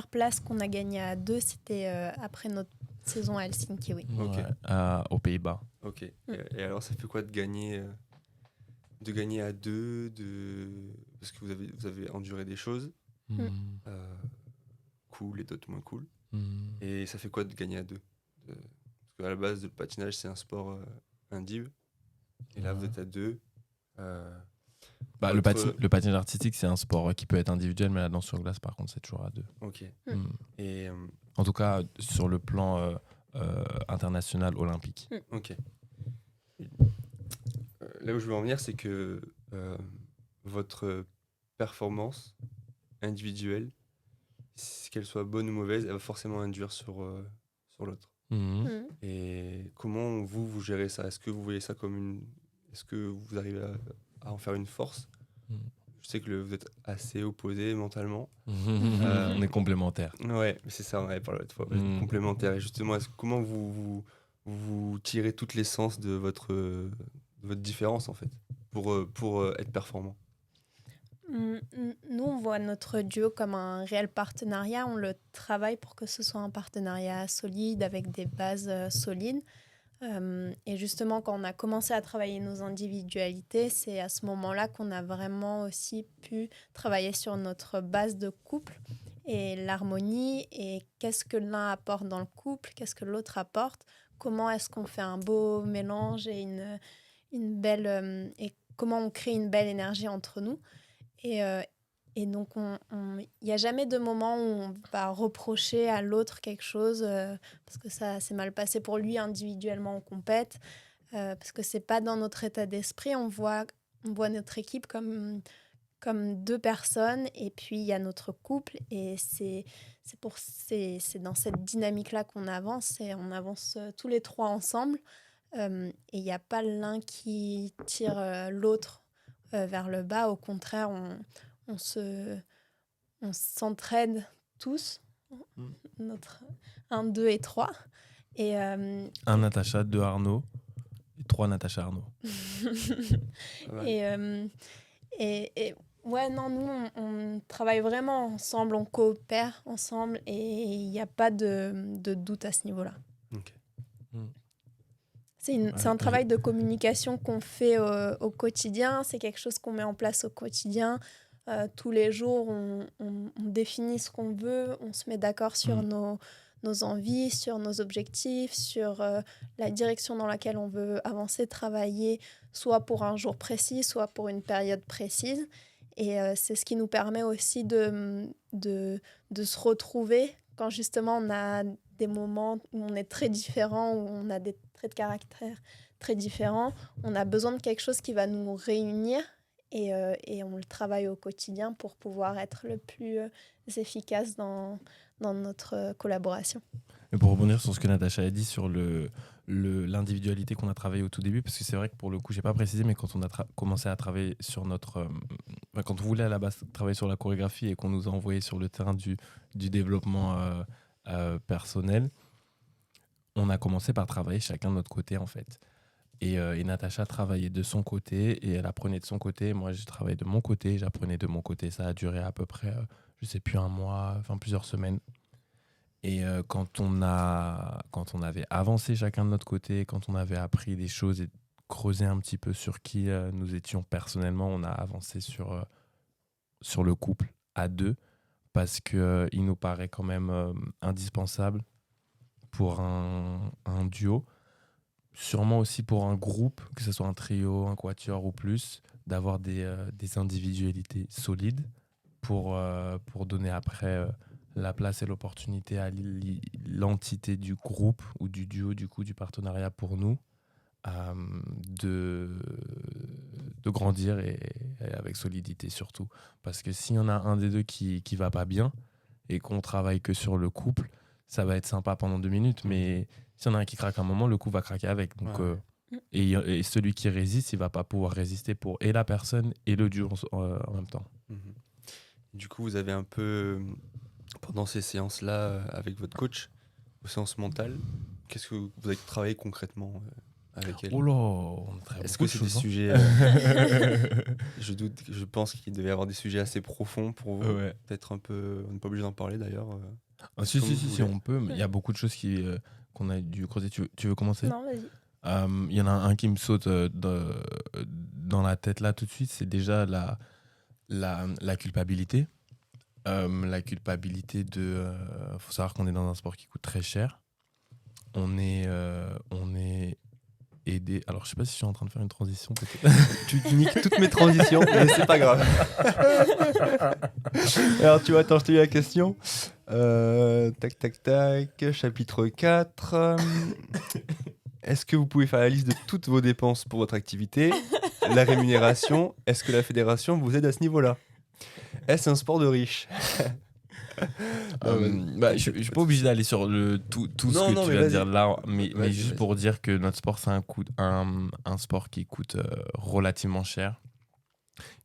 place qu'on a gagnée à 2, c'était après notre saison à Helsinki, oui. Okay. Ouais, aux Pays-Bas. Ok. Et alors, ça fait quoi de gagner à 2 parce que vous avez enduré des choses cool et d'autres moins cool. Et ça fait quoi de gagner à 2 parce qu'à la base, le patinage, c'est un sport indiv. Et là, vous êtes à 2. Le patinage artistique, c'est un sport qui peut être individuel, mais la danse sur glace, par contre, c'est toujours à 2. Ok. Et, en tout cas, sur le plan international olympique. Ok. Là où je veux en venir, c'est que votre performance individuelle, qu'elle soit bonne ou mauvaise, elle va forcément induire sur l'autre. Et comment vous gérez ça? Est-ce que vous voyez ça comme Est-ce que vous arrivez à en faire une force? Je sais que vous êtes assez opposés mentalement. On est complémentaires. Ouais, c'est ça, on avait parlé l'autre fois. Vous êtes complémentaires. Et justement, comment vous tirez toute l'essence de votre différence, en fait, pour être performant? Nous, on voit notre duo comme un réel partenariat. On le travaille pour que ce soit un partenariat solide, avec des bases solides. Et justement, quand on a commencé à travailler nos individualités, c'est à ce moment-là qu'on a vraiment aussi pu travailler sur notre base de couple et l'harmonie et qu'est-ce que l'un apporte dans le couple, qu'est-ce que l'autre apporte, comment est-ce qu'on fait un beau mélange et une belle et comment on crée une belle énergie entre nous. Et Et donc, il n'y a jamais de moment où on va reprocher à l'autre quelque chose parce que ça s'est mal passé pour lui individuellement, on compète, parce que c'est pas dans notre état d'esprit. On voit notre équipe comme deux personnes et puis il y a notre couple et c'est dans cette dynamique-là qu'on avance et on avance tous les trois ensemble et il n'y a pas l'un qui tire l'autre vers le bas. Au contraire, on s'entraide tous, notre 1, 2 et 3. Et, Un Natacha, 2 Arnaud et 3 Natacha Arnaud. et ouais, non, nous, on travaille vraiment ensemble, on coopère ensemble et il n'y a pas de doute à ce niveau-là. Ok. C'est un travail de communication qu'on fait au quotidien, c'est quelque chose qu'on met en place au quotidien. Tous les jours, on définit ce qu'on veut, on se met d'accord sur nos envies, sur nos objectifs, sur la direction dans laquelle on veut avancer, travailler, soit pour un jour précis, soit pour une période précise. Et c'est ce qui nous permet aussi de se retrouver quand justement on a des moments où on est très différents, où on a des traits de caractère très différents. On a besoin de quelque chose qui va nous réunir et on le travaille au quotidien pour pouvoir être le plus efficace dans notre collaboration. Et pour rebondir sur ce que Natacha a dit sur l'individualité qu'on a travaillé au tout début, parce que c'est vrai que pour le coup, j'ai pas précisé, mais quand on a commencé à travailler sur notre... quand on voulait à la base travailler sur la chorégraphie et qu'on nous a envoyé sur le terrain du développement personnel, on a commencé par travailler chacun de notre côté, en fait. Et Natacha travaillait de son côté et elle apprenait de son côté. Moi, je travaillais de mon côté, j'apprenais de mon côté. Ça a duré à peu près, je sais plus, un mois, enfin plusieurs semaines. Et quand on avait avancé chacun de notre côté, quand on avait appris des choses et creusé un petit peu sur qui nous étions personnellement, on a avancé sur le couple à deux parce qu'il nous paraît quand même indispensable pour un duo, sûrement aussi pour un groupe, que ce soit un trio, un quatuor ou plus, d'avoir des individualités solides pour donner après... la place et l'opportunité à l'entité du groupe ou du duo, du coup, du partenariat pour nous, de grandir et avec solidité surtout. Parce que s'il y en a un des deux qui va pas bien et qu'on travaille que sur le couple, ça va être sympa pendant 2 minutes, mais s'il y en a un qui craque un moment, le couple va craquer avec. Donc, et celui qui résiste, il va pas pouvoir résister pour et la personne et le duo en même temps. Du coup, vous avez un peu... Pendant ces séances-là, avec votre coach, aux séances mentales, qu'est-ce que vous avez travaillé concrètement avec elle ? Oh là, on a travaillé Est-ce beaucoup que de c'est des choses, sujets je pense qu'il devait y avoir des sujets assez profonds pour vous. Ouais. Peut-être un peu... On n'est pas obligé d'en parler d'ailleurs. Si, voulez. on peut. Mais il y a beaucoup de choses qu'on a dû creuser. Tu veux commencer ? Non, vas-y. Il y en a un qui me saute dans la tête là tout de suite, c'est déjà la culpabilité. La culpabilité de... faut savoir qu'on est dans un sport qui coûte très cher. On est aidé... Alors, je sais pas si je suis en train de faire une transition, peut-être. Tu niques toutes mes transitions, mais c'est pas grave. Alors, tu vois, attends, je te lis la question. Tac. Chapitre 4. Est-ce que vous pouvez faire la liste de toutes vos dépenses pour votre activité ? La rémunération, est-ce que la fédération vous aide à ce niveau-là ? Est-ce un sport de riche ? Je suis pas obligé d'aller sur tout ce que tu viens de dire là, mais juste pour dire que notre sport, c'est un sport qui coûte relativement cher,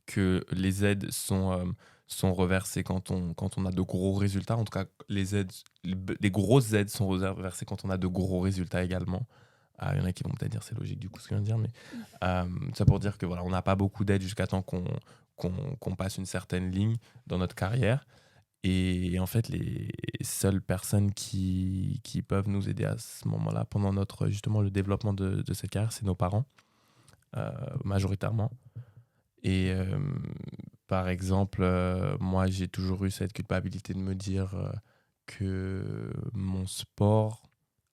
que les aides sont reversées quand on a de gros résultats. En tout cas, les grosses aides sont reversées quand on a de gros résultats également. Il y en a qui vont peut-être dire c'est logique du coup ce que je viens de dire, mais ça pour dire que voilà, on n'a pas beaucoup d'aide jusqu'à temps qu'on passe une certaine ligne dans notre carrière. Et en fait, les seules personnes qui peuvent nous aider à ce moment-là, pendant justement le développement de cette carrière, c'est nos parents, majoritairement. Et par exemple, moi, j'ai toujours eu cette culpabilité de me dire que mon sport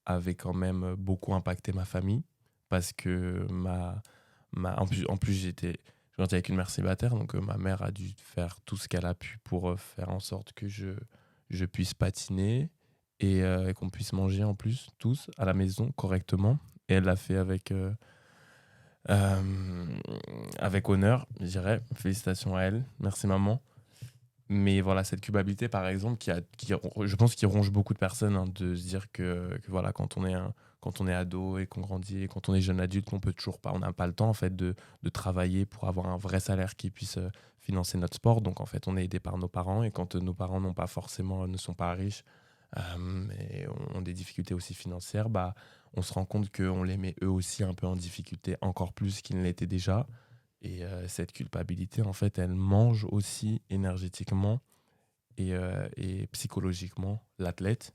avait quand même beaucoup impacté ma famille, parce que en plus grandi avec une mère célibataire, donc ma mère a dû faire tout ce qu'elle a pu pour faire en sorte que je puisse patiner et qu'on puisse manger en plus, tous, à la maison, correctement. Et elle l'a fait avec honneur, je dirais. Félicitations à elle. Merci, maman. Mais voilà, cette culpabilité, par exemple, je pense qu'il ronge beaucoup de personnes, hein, de se dire que voilà, quand on est ado et qu'on grandit et quand on est jeune adulte, on n'a pas le temps en fait de travailler pour avoir un vrai salaire qui puisse financer notre sport. Donc en fait, on est aidé par nos parents, et quand nos parents ne sont pas riches et ont des difficultés aussi financières, bah on se rend compte qu'on les met eux aussi un peu en difficulté, encore plus qu'ils ne l'étaient déjà. Et cette culpabilité, en fait, elle mange aussi énergétiquement et psychologiquement l'athlète.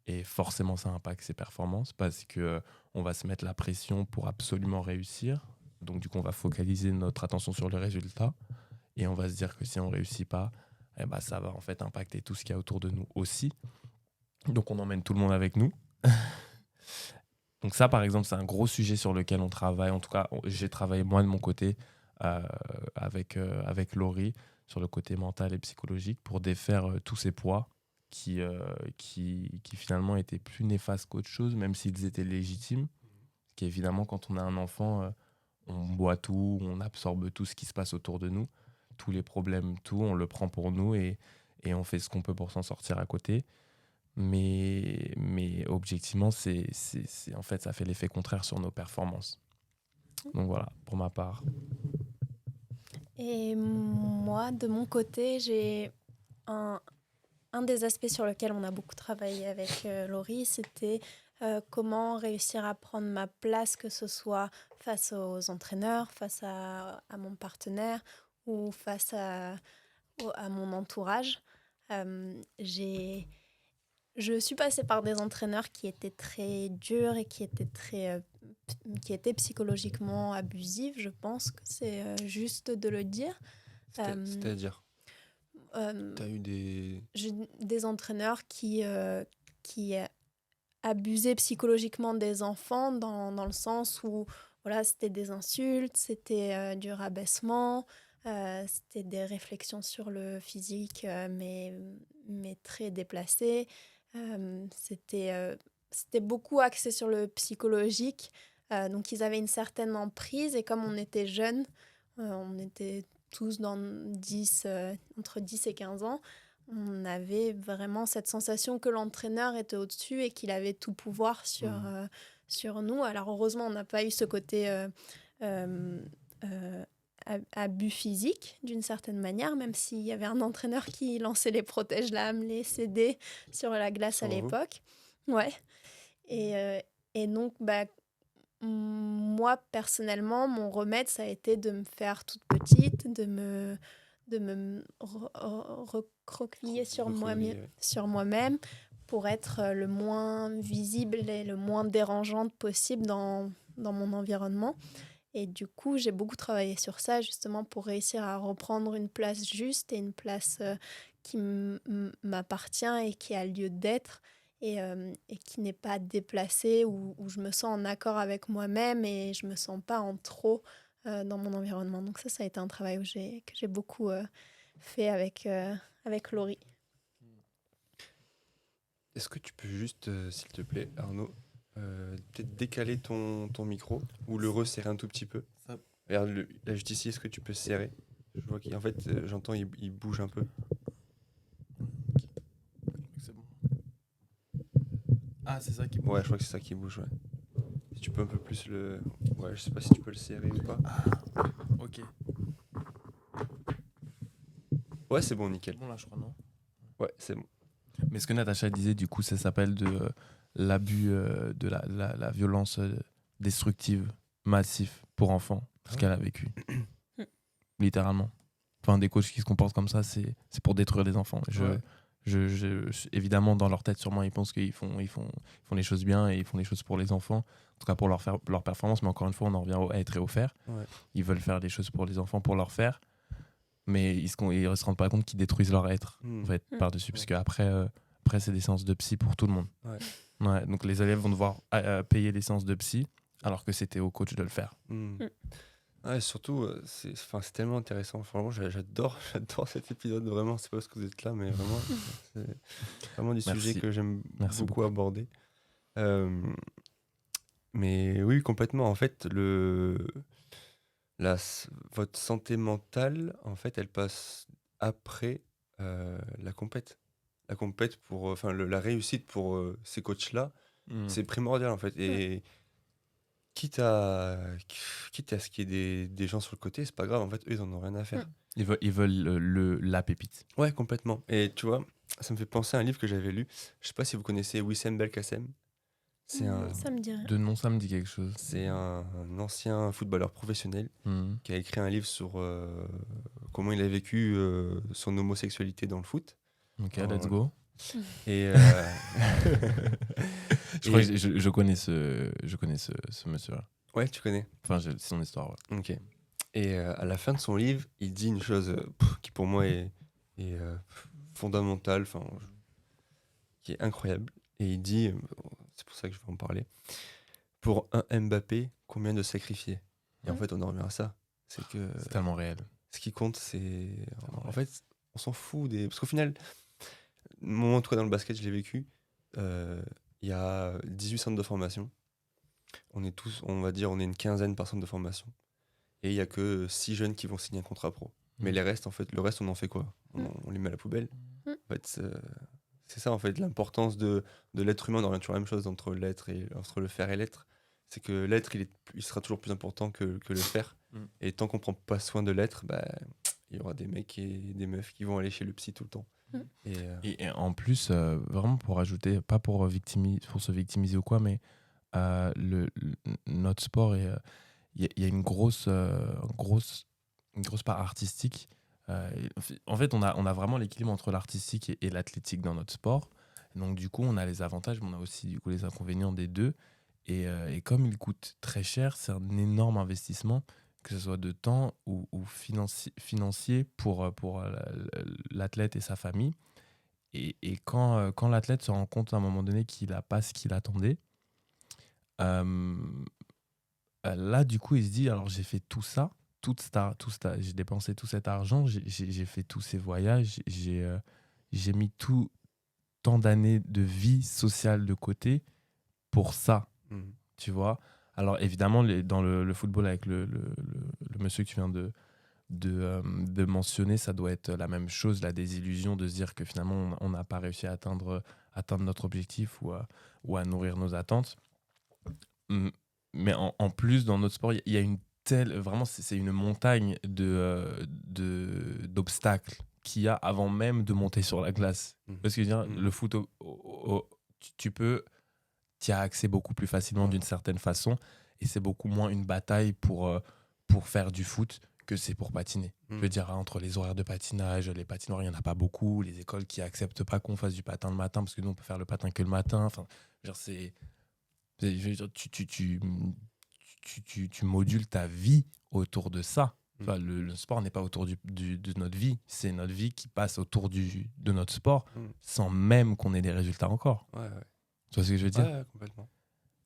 Et forcément, ça impacte ses performances parce qu'on va se mettre la pression pour absolument réussir. Donc, du coup, on va focaliser notre attention sur le résultat. Et on va se dire que si on ne réussit pas, eh ben, ça va en fait impacter tout ce qu'il y a autour de nous aussi. Donc, on emmène tout le monde avec nous. Donc ça, par exemple, c'est un gros sujet sur lequel on travaille. En tout cas, j'ai travaillé moi de mon côté avec Laurie sur le côté mental et psychologique pour défaire tous ces poids qui finalement étaient plus néfastes qu'autre chose, même s'ils étaient légitimes. Qu'évidemment, quand on a un enfant, on boit tout, on absorbe tout ce qui se passe autour de nous, tous les problèmes, tout, on le prend pour nous et on fait ce qu'on peut pour s'en sortir à côté. Mais objectivement, en fait, ça fait l'effet contraire sur nos performances. Donc voilà, pour ma part. Et moi, de mon côté, j'ai un des aspects sur lequel on a beaucoup travaillé avec Laurie, c'était comment réussir à prendre ma place, que ce soit face aux entraîneurs, face à mon partenaire ou face à mon entourage. Je suis passée par des entraîneurs qui étaient très durs et qui étaient psychologiquement abusifs. Je pense que c'est juste de le dire. C'est-à-dire t'as eu des entraîneurs qui abusaient psychologiquement des enfants dans le sens où voilà, c'était des insultes, c'était du rabaissement, c'était des réflexions sur le physique mais très déplacées. C'était beaucoup axé sur le psychologique. Donc ils avaient une certaine emprise et comme on était jeunes, on était tous entre 10 et 15 ans, on avait vraiment cette sensation que l'entraîneur était au-dessus et qu'il avait tout pouvoir sur nous. Alors heureusement, on n'a pas eu ce côté abus physique d'une certaine manière, même s'il y avait un entraîneur qui lançait les protège-lames, les CD sur la glace à l'époque. Ouais. Et donc, moi, personnellement, mon remède, ça a été de me faire toute petite, de me recroqueviller sur moi-même pour être le moins visible et le moins dérangeante possible dans mon environnement. Et du coup, j'ai beaucoup travaillé sur ça, justement, pour réussir à reprendre une place juste et une place qui m'appartient et qui a lieu d'être. Et qui n'est pas déplacée, où je me sens en accord avec moi-même et je ne me sens pas en trop dans mon environnement. Donc ça a été un travail que j'ai beaucoup fait avec Laurie. Est-ce que tu peux juste, s'il te plaît, Arnaud, peut-être décaler ton micro ou le resserrer un tout petit peu? Regarde, là, juste ici, est-ce que tu peux serrer? Je vois qu'en fait, j'entends, il bouge un peu. Ah, c'est ça qui bouge. Ouais, je crois que c'est ça qui bouge, ouais. Si tu peux un peu plus le... Ouais, je sais pas si tu peux le serrer ou pas. Ah, ok. Ouais, c'est bon, nickel. Bon là, je crois, non? Ouais, c'est bon. Mais ce que Natacha disait, du coup, ça s'appelle de l'abus de la violence destructive, massive pour enfants, ce qu'elle a vécu. Littéralement. Enfin, des coachs qui se comportent comme ça, c'est pour détruire les enfants. Évidemment, dans leur tête, sûrement, ils pensent qu'ils font les choses bien et ils font les choses pour les enfants, en tout cas pour leur performance. Mais encore une fois, on en revient au être et au faire. Ouais. Ils veulent faire des choses pour les enfants, pour leur faire, mais ils ne se rendent pas compte qu'ils détruisent leur être en fait, par-dessus. Parce qu'après, c'est des séances de psy pour tout le monde. Ouais, donc les élèves vont devoir payer les séances de psy alors que c'était au coach de le faire. Ouais, surtout, c'est tellement intéressant. Franchement, j'adore, j'adore cet épisode. Vraiment, c'est pas parce que vous êtes là, mais vraiment, c'est vraiment des sujets Merci. que j'aime Merci beaucoup beaucoup. aborder. Euh, mais oui, complètement. En fait, votre santé mentale, en fait, elle passe après la compète. La compète enfin, la réussite pour ces coachs-là, Mm. c'est primordial, en fait. Mm. Et quitte à, quitte à ce qu'il y ait des gens sur le côté, c'est pas grave. En fait, eux, ils en ont rien à faire. Ils veulent la pépite. Ouais, complètement. Et tu vois, ça me fait penser à un livre que j'avais lu. Je sais pas si vous connaissez Wissem Belkacem. C'est un, Ça me dit rien. De nom, ça me dit quelque chose. c'est un ancien footballeur professionnel Mm. qui a écrit un livre sur comment il a vécu son homosexualité dans le foot. Ok, En- let's go. Et, Je crois et- que je connais ce monsieur-là. ouais, tu connais. Enfin, c'est son histoire, ouais. Ok. Et à la fin de son livre, il dit une chose qui pour moi est fondamentale, enfin, qui est incroyable. Et il dit, c'est pour ça que je vais en parler, pour un Mbappé, combien de sacrifiés? Et en fait, on en revient à ça. C'est que C'est tellement réel. ce qui compte, c'est. Tellement En réel. fait, on s'en fout des. Parce qu'au final, moi, en tout cas, dans le basket, je l'ai vécu. Il y a 18 centres de formation. On est tous, on va dire, on est une quinzaine par centre de formation. Et il y a que 6 jeunes qui vont signer un contrat pro. Mais Mm. les restes, en fait, le reste, on en fait quoi? On les met à la poubelle. Mm. En fait, c'est ça, en fait, l'importance de l'être humain. On revient toujours la même chose entre entre le faire et l'être. C'est que l'être, il sera toujours plus important que le faire. Mm. Et tant qu'on prend pas soin de l'être, bah, il y aura des mecs et des meufs qui vont aller chez le psy tout le temps. Mm. Et en plus, vraiment pour ajouter, pas pour, pour se victimiser ou quoi, mais notre sport, il y a une grosse part artistique. En fait, on a vraiment l'équilibre entre l'artistique et l'athlétique dans notre sport. Donc, du coup, on a les avantages, mais on a aussi du coup, les inconvénients des deux. Et comme il coûte très cher, c'est un énorme investissement, que ce soit de temps ou financier pour l'athlète et sa famille. Et quand l'athlète se rend compte à un moment donné qu'il n'a pas ce qu'il attendait, euh, là, du coup, il se dit, alors j'ai fait tout ça, j'ai dépensé tout cet argent, j'ai fait tous ces voyages, j'ai mis tout tant d'années de vie sociale de côté pour ça, Mhm. tu vois. Alors évidemment, dans le football, avec le monsieur que tu viens de mentionner, ça doit être la même chose, la désillusion de se dire que finalement, on n'a pas réussi à atteindre notre objectif ou à nourrir nos attentes. Mais en plus, dans notre sport, il y a une telle... Vraiment, c'est une montagne d'obstacles qu'il y a avant même de monter sur la glace. Mhm. Parce que je veux dire, Mhm. le foot, tu peux... Tu as accès beaucoup plus facilement d'une certaine façon, et c'est beaucoup moins une bataille pour faire du foot que c'est pour patiner. Je veux dire, entre les horaires de patinage, les patinoires, il n'y en a pas beaucoup, les écoles qui acceptent pas qu'on fasse du patin le matin, parce que nous, on peut faire le patin que le matin. Enfin, genre, je veux dire, tu modules ta vie autour de ça. Enfin, le sport n'est pas autour de notre vie, c'est notre vie qui passe autour de notre sport, sans même qu'on ait des résultats encore. Ouais. Tu vois ce que je veux dire? Ouais, complètement.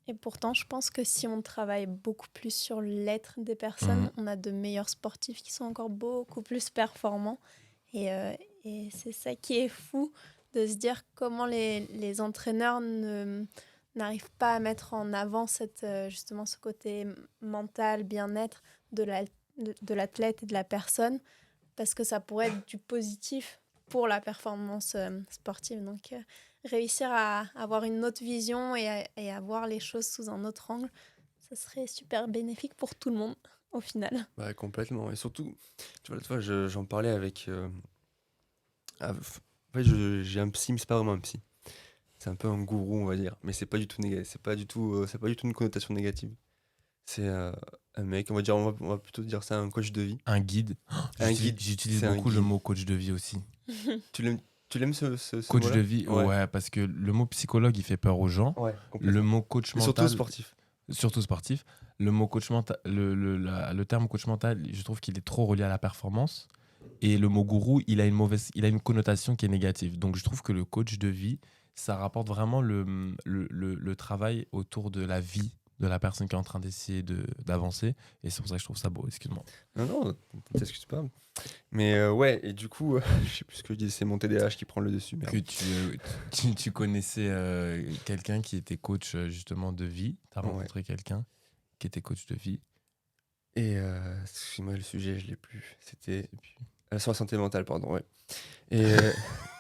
Et pourtant, je pense que si on travaille beaucoup plus sur l'être des personnes, on a de meilleurs sportifs qui sont encore beaucoup plus performants. Et c'est ça qui est fou, de se dire comment les entraîneurs n'arrivent pas à mettre en avant justement ce côté mental, bien-être de l'athlète et de la personne, parce que ça pourrait être du positif pour la performance sportive. Donc, réussir à avoir une autre vision et à voir les choses sous un autre angle, ça serait super bénéfique pour tout le monde, au final. Ouais, complètement. Et surtout, tu vois, l'autre fois, j'en parlais avec... en fait, j'ai un psy, mais c'est pas vraiment un psy. C'est un peu un gourou, on va dire. Mais c'est pas du tout négatif. C'est pas du tout une connotation négative. C'est un mec, on va plutôt dire ça, un coach de vie. Un guide. Un guide. J'utilise C'est un beaucoup le guide. mot coach de vie aussi. Tu l'aimes ce Coach mot-là? de vie, ouais, parce que le mot psychologue, il fait peur aux gens. Ouais, Le complètement. mot coach Mais mental, surtout sportif. surtout sportif. Le mot coach mental, le terme coach mental, je trouve qu'il est trop relié à la performance. Et le mot gourou, il a une connotation qui est négative. Donc je trouve que le coach de vie, ça rapporte vraiment le travail autour de la vie de la personne qui est en train d'essayer d'avancer. Et c'est pour ça que je trouve ça beau. Excuse-moi. Non, t'excuses pas. Mais ouais, et du coup, je sais plus ce que je dis, c'est mon TDAH qui prend le dessus. Merde. Que tu connaissais quelqu'un qui était coach justement de vie. Tu as rencontré quelqu'un qui était coach de vie. Et excuse-moi, le sujet, je l'ai plus. C'était sur la santé mentale, pardon, ouais. Et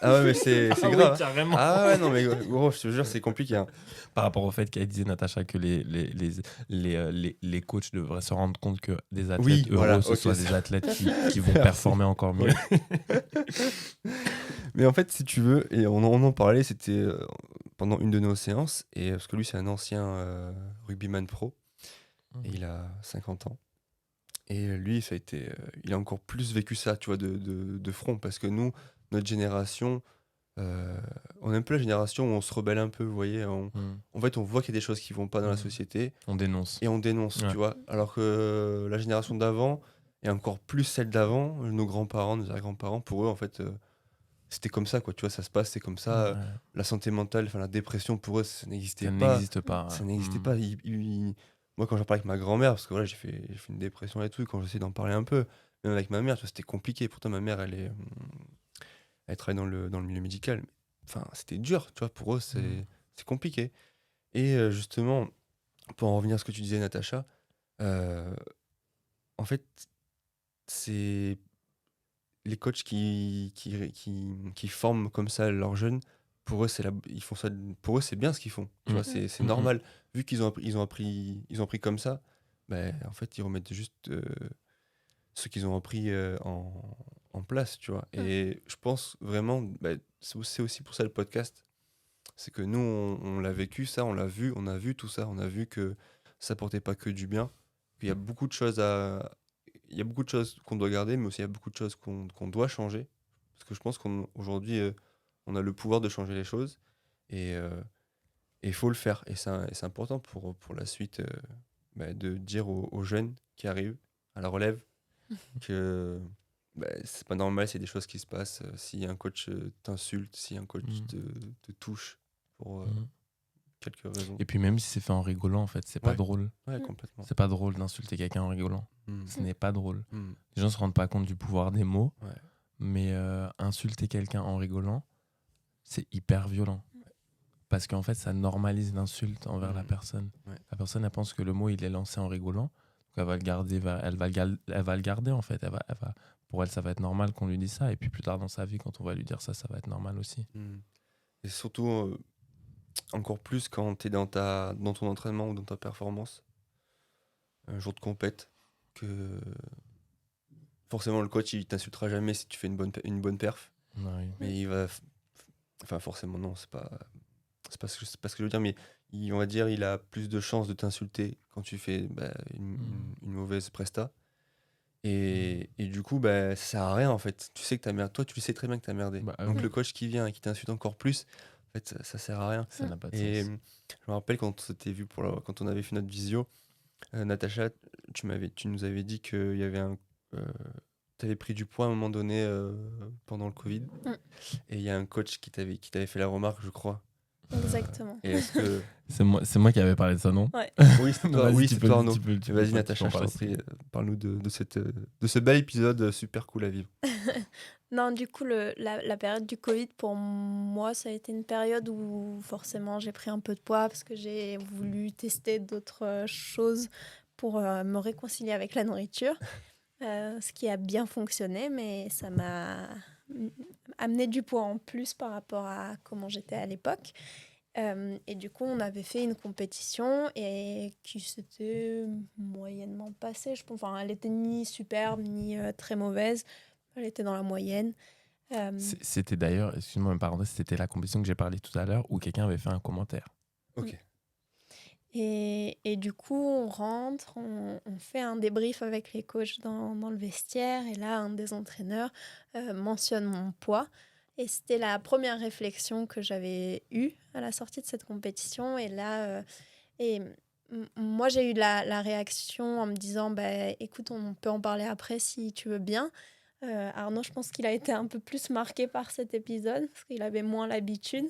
ah ouais, mais c'est grave. Oui, carrément. Ah ouais, non, mais gros, je te jure, c'est compliqué. Hein. Par rapport au fait qu'elle disait, Natacha, que les coachs devraient se rendre compte que des athlètes heureux, ce soient des athlètes qui vont performer encore mieux. Mais en fait, si tu veux, et on en parlait, c'était pendant une de nos séances, et parce que lui, c'est un ancien rugbyman pro, et il a 50 ans. Et lui, ça a été, il a encore plus vécu ça, tu vois, de front, parce que nous, notre génération, on est un peu la génération où on se rebelle un peu, vous voyez. En fait, on voit qu'il y a des choses qui vont pas dans la société. On dénonce. Et on dénonce, tu vois. Alors que la génération d'avant, et encore plus celle d'avant, nos grands-parents, nos arrière-grands-parents, pour eux, en fait, c'était comme ça, quoi. Tu vois, ça se passe, c'est comme ça. La santé mentale, enfin la dépression, pour eux, ça n'existait pas. Ça n'existe pas. Ça n'existait pas. Moi, quand j'en parlais avec ma grand-mère, parce que voilà, j'ai fait une dépression et tout, quand j'essayais d'en parler un peu, même avec ma mère, tu vois, c'était compliqué. Pourtant, ma mère, elle travaille dans le milieu médical. Enfin, c'était dur, tu vois, pour eux, c'est compliqué. Et justement, pour en revenir à ce que tu disais, Natacha, en fait, c'est les coachs qui forment comme ça leurs jeunes. Pour eux, ils font ça. Pour eux, c'est bien ce qu'ils font. Tu vois, c'est normal. Vu qu'ils ont appris comme ça, ben, en fait, ils remettent juste ce qu'ils ont appris en place, tu vois. Et je pense vraiment, ben, c'est aussi pour ça le podcast. C'est que nous, on l'a vécu, ça, on l'a vu, on a vu tout ça, on a vu que ça portait pas que du bien, qu'il y a beaucoup de choses il y a beaucoup de choses qu'on doit garder, mais aussi il y a beaucoup de choses qu'on doit changer. Parce que je pense qu'aujourd'hui, on a le pouvoir de changer les choses. Et il faut le faire. Et c'est important pour la suite de dire aux jeunes qui arrivent à la relève que c'est pas normal, c'est des choses qui se passent. Si un coach t'insulte, si un coach te touche pour quelques raisons. Et puis même si c'est fait en rigolant, en fait, c'est pas drôle. Ouais, complètement. C'est pas drôle d'insulter quelqu'un en rigolant. Ce n'est pas drôle. Les gens se rendent pas compte du pouvoir des mots, mais insulter quelqu'un en rigolant, c'est hyper violent. Parce qu'en fait, ça normalise l'insulte envers la personne. La personne, elle pense que le mot, il est lancé en rigolant. Donc elle va le garder, elle va le garder, en fait. Pour elle, ça va être normal qu'on lui dise ça. Et puis plus tard dans sa vie, quand on va lui dire ça, ça va être normal aussi. Et surtout, encore plus quand tu es dans ton entraînement ou dans ta performance, un jour de compète, que forcément le coach, il t'insultera jamais si tu fais une bonne perf. Oui. Mais il va... Enfin, forcément, non, c'est pas ce que je veux dire, mais on va dire il a plus de chances de t'insulter quand tu fais une mauvaise presta. Et du coup, ça sert à rien, en fait. Tu sais que t'as merdé. Toi, tu le sais très bien que t'as merdé. Donc le coach qui vient et qui t'insulte encore plus, en fait, ça sert à rien. Ça n'a pas de et sens. je me rappelle quand on s'était vu quand on avait fait notre visio, Natacha, tu nous avais dit qu'il y avait t'avais pris du poids à un moment donné pendant le Covid. Et il y a un coach qui t'avait fait la remarque, je crois. Exactement. Et est-ce que... c'est moi qui avais parlé de ça, non? Ouais. Oui, c'est toi, Arnaud. Tu peux Vas-y, Natacha, je t'en prie, parle-nous de ce bel épisode super cool à vivre. Non, du coup, la période du Covid, pour moi, ça a été une période où forcément j'ai pris un peu de poids parce que j'ai voulu tester d'autres choses pour me réconcilier avec la nourriture. Ce qui a bien fonctionné, mais ça m'a amené du poids en plus par rapport à comment j'étais à l'époque. Et du coup, on avait fait une compétition et qui s'était moyennement passée. Je pense. Enfin, elle était ni superbe ni très mauvaise. Elle était dans la moyenne. C'était d'ailleurs, excuse-moi, une parenthèse, c'était la compétition que j'ai parlé tout à l'heure où quelqu'un avait fait un commentaire. Ok. Et du coup, on rentre, on fait un débrief avec les coachs dans le vestiaire. Et là, un des entraîneurs mentionne mon poids. Et c'était la première réflexion que j'avais eue à la sortie de cette compétition. Et là, moi, j'ai eu la réaction en me disant écoute, on peut en parler après si tu veux bien. Arnaud, je pense qu'il a été un peu plus marqué par cet épisode parce qu'il avait moins l'habitude.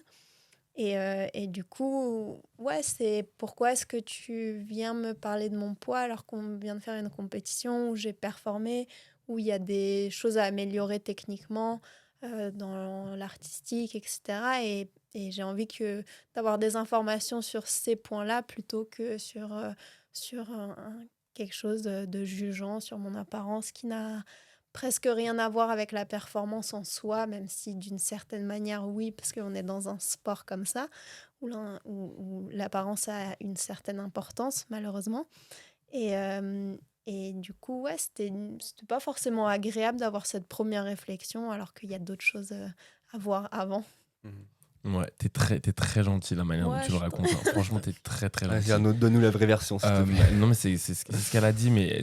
Et du coup, ouais, c'est pourquoi est-ce que tu viens me parler de mon poids alors qu'on vient de faire une compétition où j'ai performé, où il y a des choses à améliorer techniquement dans l'artistique, etc. Et j'ai envie d'avoir des informations sur ces points-là plutôt que sur quelque chose de jugeant sur mon apparence qui n'a presque rien à voir avec la performance en soi, même si d'une certaine manière, oui, parce qu'on est dans un sport comme ça, où l'apparence a une certaine importance, malheureusement. Et, euh, et du coup, ouais, c'était pas forcément agréable d'avoir cette première réflexion, alors qu'il y a d'autres choses à voir avant. Ouais, t'es très gentil la manière dont Ouais, tu le racontes. Hein. Franchement, t'es très très Vas-y, gentil. Arnaud, donne-nous la vraie version, s'il te plaît. Non, mais c'est ce qu'elle a dit, mais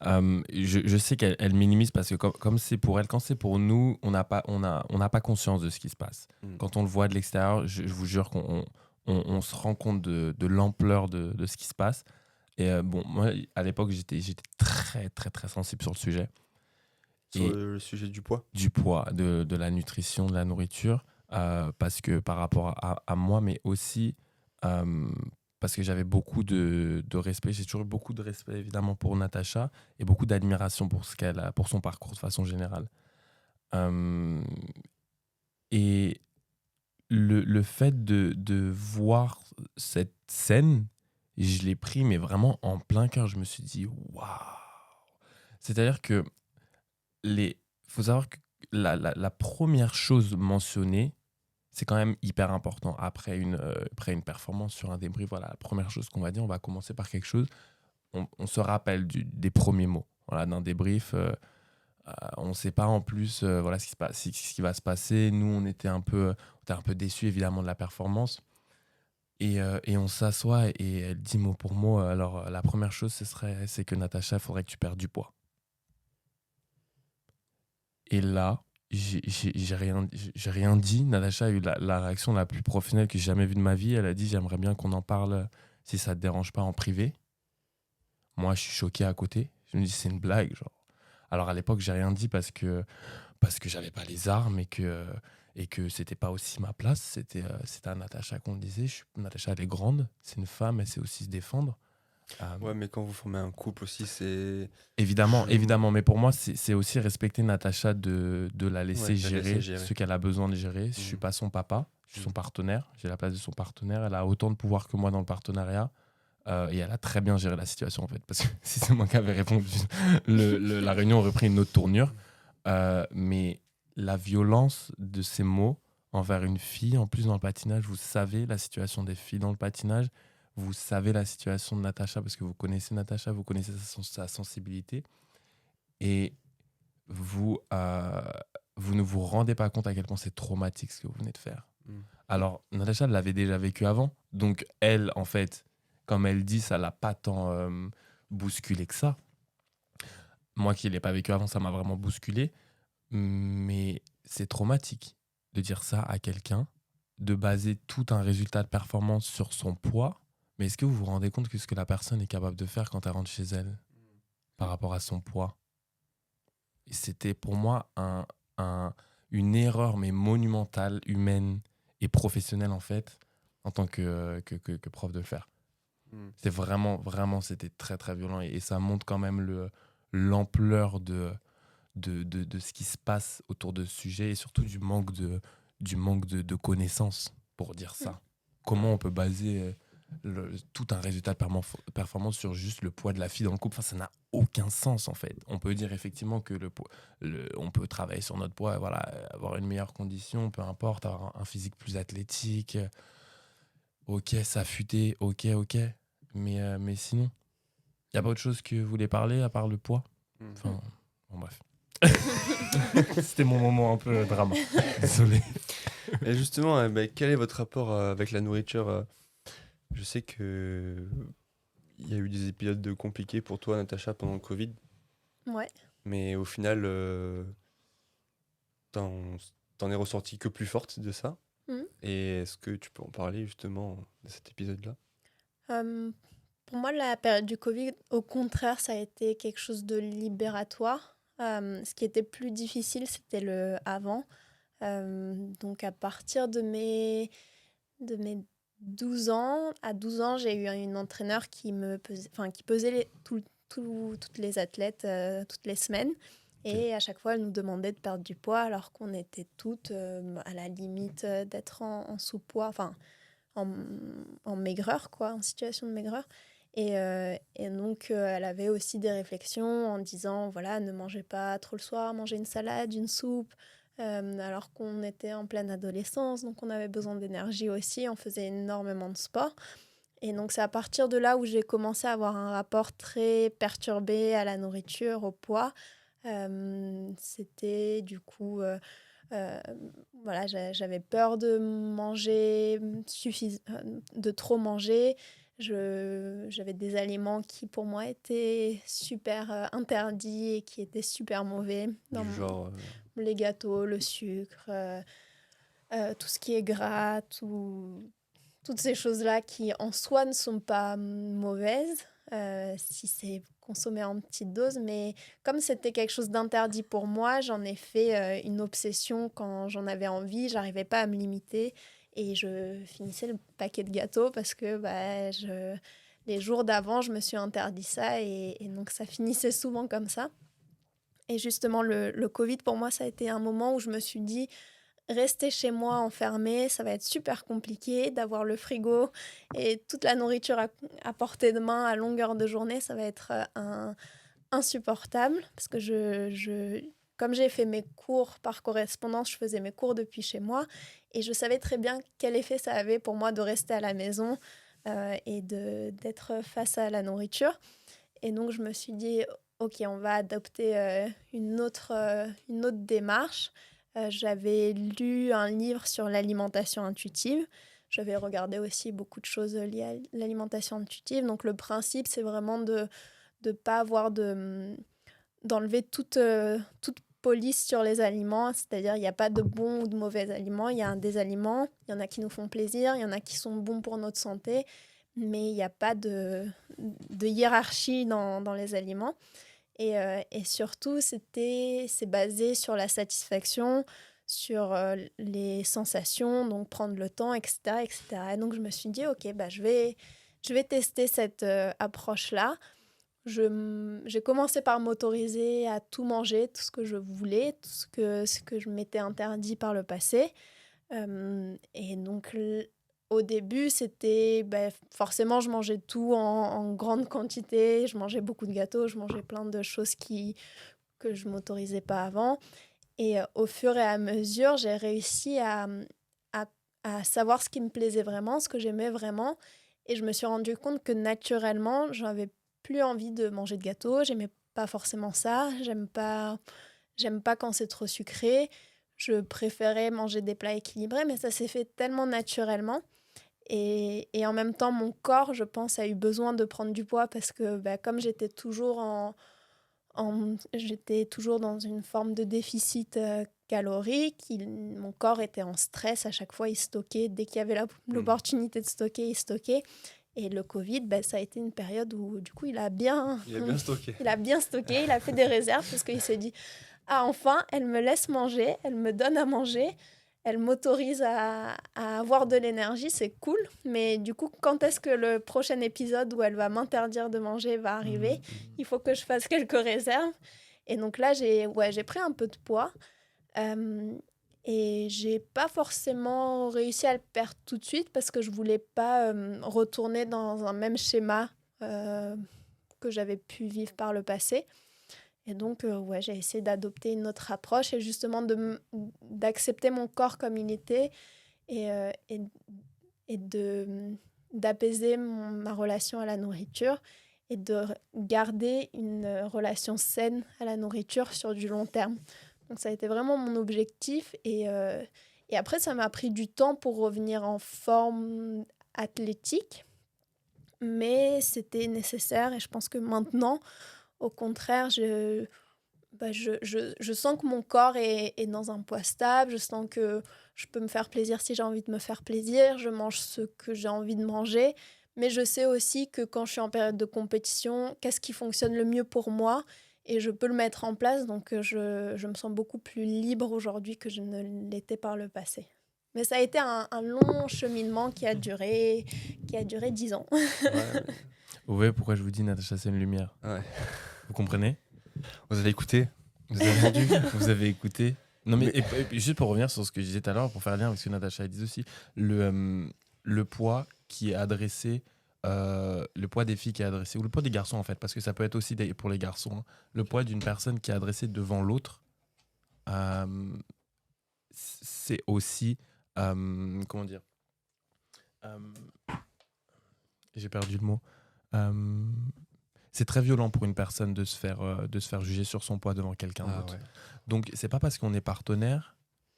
je sais qu'elle minimise parce que comme c'est pour elle, quand c'est pour nous, on n'a pas conscience de ce qui se passe. Quand on le voit de l'extérieur, je vous jure on se rend compte de l'ampleur de ce qui se passe. Et bon, moi, à l'époque, j'étais très, très, très sensible sur le sujet. Sur le sujet du poids. Du poids, de la nutrition, de la nourriture, parce que par rapport à moi, mais aussi parce que j'avais beaucoup de respect. J'ai toujours eu beaucoup de respect, évidemment, pour Natacha et beaucoup d'admiration pour pour son parcours de façon générale. Et le fait de voir cette scène, je l'ai pris, mais vraiment en plein cœur. Je me suis dit, waouh! C'est-à-dire que faut savoir que la première chose mentionnée, c'est quand même hyper important. Après une performance sur un débrief, voilà, la première chose qu'on va dire, on va commencer par quelque chose. On se rappelle des premiers mots. Voilà, d'un débrief, on ne sait pas en plus voilà, ce qui va se passer. Nous, on était un peu déçus, évidemment, de la performance. Et on s'assoit et elle dit mot pour mot, alors la première chose, c'est que Natacha, il faudrait que tu perdes du poids. Et là, j'ai rien dit. Natacha a eu la réaction la plus professionnelle que j'ai jamais vue de ma vie. Elle a dit, j'aimerais bien qu'on en parle si ça te dérange pas en privé. Moi, je suis choqué à côté. Je me dis, c'est une blague, genre. Alors à l'époque, j'ai rien dit parce que j'avais pas les armes et que c'était pas aussi ma place. C'était à Natacha qu'on le disait. Natacha, elle est grande, c'est une femme, elle sait aussi se défendre. Ouais, mais quand vous formez un couple aussi, c'est... Évidemment, mais pour moi, c'est aussi respecter Natacha de la laisser gérer ce qu'elle a besoin de gérer. Je suis pas son papa, je suis son partenaire, j'ai la place de son partenaire. Elle a autant de pouvoir que moi dans le partenariat. Et elle a très bien géré la situation en fait, parce que si c'est moi qui avais répondu, la réunion aurait pris une autre tournure. Mais la violence de ces mots envers une fille, en plus dans le patinage, vous savez la situation des filles dans le patinage, vous savez la situation de Natacha parce que vous connaissez Natacha, vous connaissez sa sensibilité, et vous ne vous rendez pas compte à quel point c'est traumatique ce que vous venez de faire. Alors Natacha l'avait déjà vécu avant, donc elle, en fait, comme elle dit, ça l'a pas tant bousculé que ça. Moi qui l'ai pas vécu avant, ça m'a vraiment bousculé. Mais c'est traumatique de dire ça à quelqu'un, de baser tout un résultat de performance sur son poids. Mais est-ce que vous vous rendez compte que ce que la personne est capable de faire quand elle rentre chez elle par rapport à son poids? Et c'était pour moi une erreur, mais monumentale, humaine et professionnelle en fait, en tant que prof de le faire. C'est vraiment, vraiment, c'était très, très violent. Et ça montre quand même l'ampleur de ce qui se passe autour de ce sujet et surtout du manque de connaissances pour dire ça. Comment on peut baser tout un résultat de performance sur juste le poids de la fille dans le couple? Enfin, ça n'a aucun sens en fait. On peut dire effectivement que on peut travailler sur notre poids, voilà, avoir une meilleure condition, peu importe, avoir un physique plus athlétique. Ok, s'affûter, ok. Mais sinon, il n'y a pas autre chose que vous voulez parler à part le poids? Enfin, bon bref. C'était mon moment un peu drama. Désolé. Et justement, quel est votre rapport avec la nourriture? Je sais que il y a eu des épisodes compliqués pour toi, Natacha, pendant le Covid. Ouais. Mais au final, t'en es ressortie que plus forte de ça. Et est-ce que tu peux en parler justement de cet épisode-là? Pour moi, la période du Covid, au contraire, ça a été quelque chose de libératoire. Ce qui était plus difficile, c'était le avant. Donc à partir de de mes 12 ans. À 12 ans, j'ai eu une entraîneur qui pesait toutes les athlètes toutes les semaines. Et à chaque fois, elle nous demandait de perdre du poids alors qu'on était toutes à la limite d'être en sous-poids, enfin en maigreur, quoi, en situation de maigreur. Et donc, elle avait aussi des réflexions en disant, voilà, ne mangez pas trop le soir, mangez une salade, une soupe, alors qu'on était en pleine adolescence, donc on avait besoin d'énergie aussi, on faisait énormément de sport. Et donc, c'est à partir de là où j'ai commencé à avoir un rapport très perturbé à la nourriture, au poids. C'était du coup... voilà, j'avais peur de manger, de trop manger. J'avais des aliments qui, pour moi, étaient super interdits et qui étaient super mauvais. Du genre... Les gâteaux, le sucre, tout ce qui est gras, toutes ces choses-là qui en soi ne sont pas mauvaises si c'est consommé en petite dose, mais comme c'était quelque chose d'interdit pour moi, j'en ai fait une obsession quand j'en avais envie, j'arrivais pas à me limiter et je finissais le paquet de gâteaux parce que les jours d'avant, je me suis interdit ça et donc ça finissait souvent comme ça. Et justement, le Covid, pour moi, ça a été un moment où je me suis dit, rester chez moi enfermée, ça va être super compliqué d'avoir le frigo et toute la nourriture à portée de main à longueur de journée, ça va être insupportable parce que comme j'ai fait mes cours par correspondance, je faisais mes cours depuis chez moi et je savais très bien quel effet ça avait pour moi de rester à la maison et d'être face à la nourriture. Et donc, je me suis dit, OK, on va adopter une autre démarche. J'avais lu un livre sur l'alimentation intuitive. J'avais regardé aussi beaucoup de choses liées à l'alimentation intuitive. Donc, le principe, c'est vraiment de ne pas avoir d'enlever toute police sur les aliments. C'est-à-dire, il n'y a pas de bons ou de mauvais aliments. Il y a des aliments, il y en a qui nous font plaisir, il y en a qui sont bons pour notre santé. Mais il n'y a pas de hiérarchie dans les aliments. Et surtout, c'est basé sur la satisfaction, sur les sensations, donc prendre le temps, etc. etc. Et donc, je me suis dit, OK, je vais tester cette approche-là. J'ai commencé par m'autoriser à tout manger, tout ce que je voulais, tout ce que je m'étais interdit par le passé. Et donc, au début, c'était forcément, je mangeais tout en grande quantité. Je mangeais beaucoup de gâteaux, je mangeais plein de choses que je ne m'autorisais pas avant. Et au fur et à mesure, j'ai réussi à savoir ce qui me plaisait vraiment, ce que j'aimais vraiment. Et je me suis rendu compte que naturellement, je n'avais plus envie de manger de gâteaux. J'aimais pas forcément ça. J'aime pas quand c'est trop sucré. Je préférais manger des plats équilibrés, mais ça s'est fait tellement naturellement. Et en même temps, mon corps, je pense, a eu besoin de prendre du poids parce que comme j'étais toujours j'étais toujours dans une forme de déficit calorique, mon corps était en stress à chaque fois, il stockait, dès qu'il y avait l'opportunité de stocker, il stockait. Et le Covid, ça a été une période où du coup, il a bien stocké. Il a bien stocké, il a fait des réserves parce qu'il s'est dit, ah enfin, elle me laisse manger, elle me donne à manger. Elle m'autorise à avoir de l'énergie, c'est cool. Mais du coup, quand est-ce que le prochain épisode où elle va m'interdire de manger va arriver ? Il faut que je fasse quelques réserves. Et donc là, j'ai pris un peu de poids. Et j'ai pas forcément réussi à le perdre tout de suite parce que je voulais pas retourner dans un même schéma que j'avais pu vivre par le passé. Et donc, j'ai essayé d'adopter une autre approche et justement d'accepter mon corps comme il était et d'apaiser ma relation à la nourriture et de garder une relation saine à la nourriture sur du long terme. Donc, ça a été vraiment mon objectif. Et après, ça m'a pris du temps pour revenir en forme athlétique. Mais c'était nécessaire et je pense que maintenant, au contraire, je sens que mon corps est dans un poids stable. Je sens que je peux me faire plaisir si j'ai envie de me faire plaisir. Je mange ce que j'ai envie de manger. Mais je sais aussi que quand je suis en période de compétition, qu'est-ce qui fonctionne le mieux pour moi ? Et je peux le mettre en place. Donc, je me sens beaucoup plus libre aujourd'hui que je ne l'étais par le passé. Mais ça a été un long cheminement qui a duré 10 ans. Ouais, Vous voyez pourquoi je vous dis Natacha, c'est une lumière. ouais. Vous comprenez? Vous avez écouté? Vous avez entendu? Vous avez écouté? Non, mais et puis juste pour revenir sur ce que je disais tout à l'heure, pour faire lien avec ce que Natacha a dit aussi, le poids qui est adressé, le poids des filles qui est adressé, ou le poids des garçons en fait, parce que ça peut être aussi pour les garçons, hein, le poids d'une personne qui est adressée devant l'autre, c'est aussi, comment dire, euh, j'ai perdu le mot. Euh, c'est très violent pour une personne de se faire juger sur son poids devant quelqu'un Ah d'autre. ouais. Donc, c'est pas parce qu'on est partenaire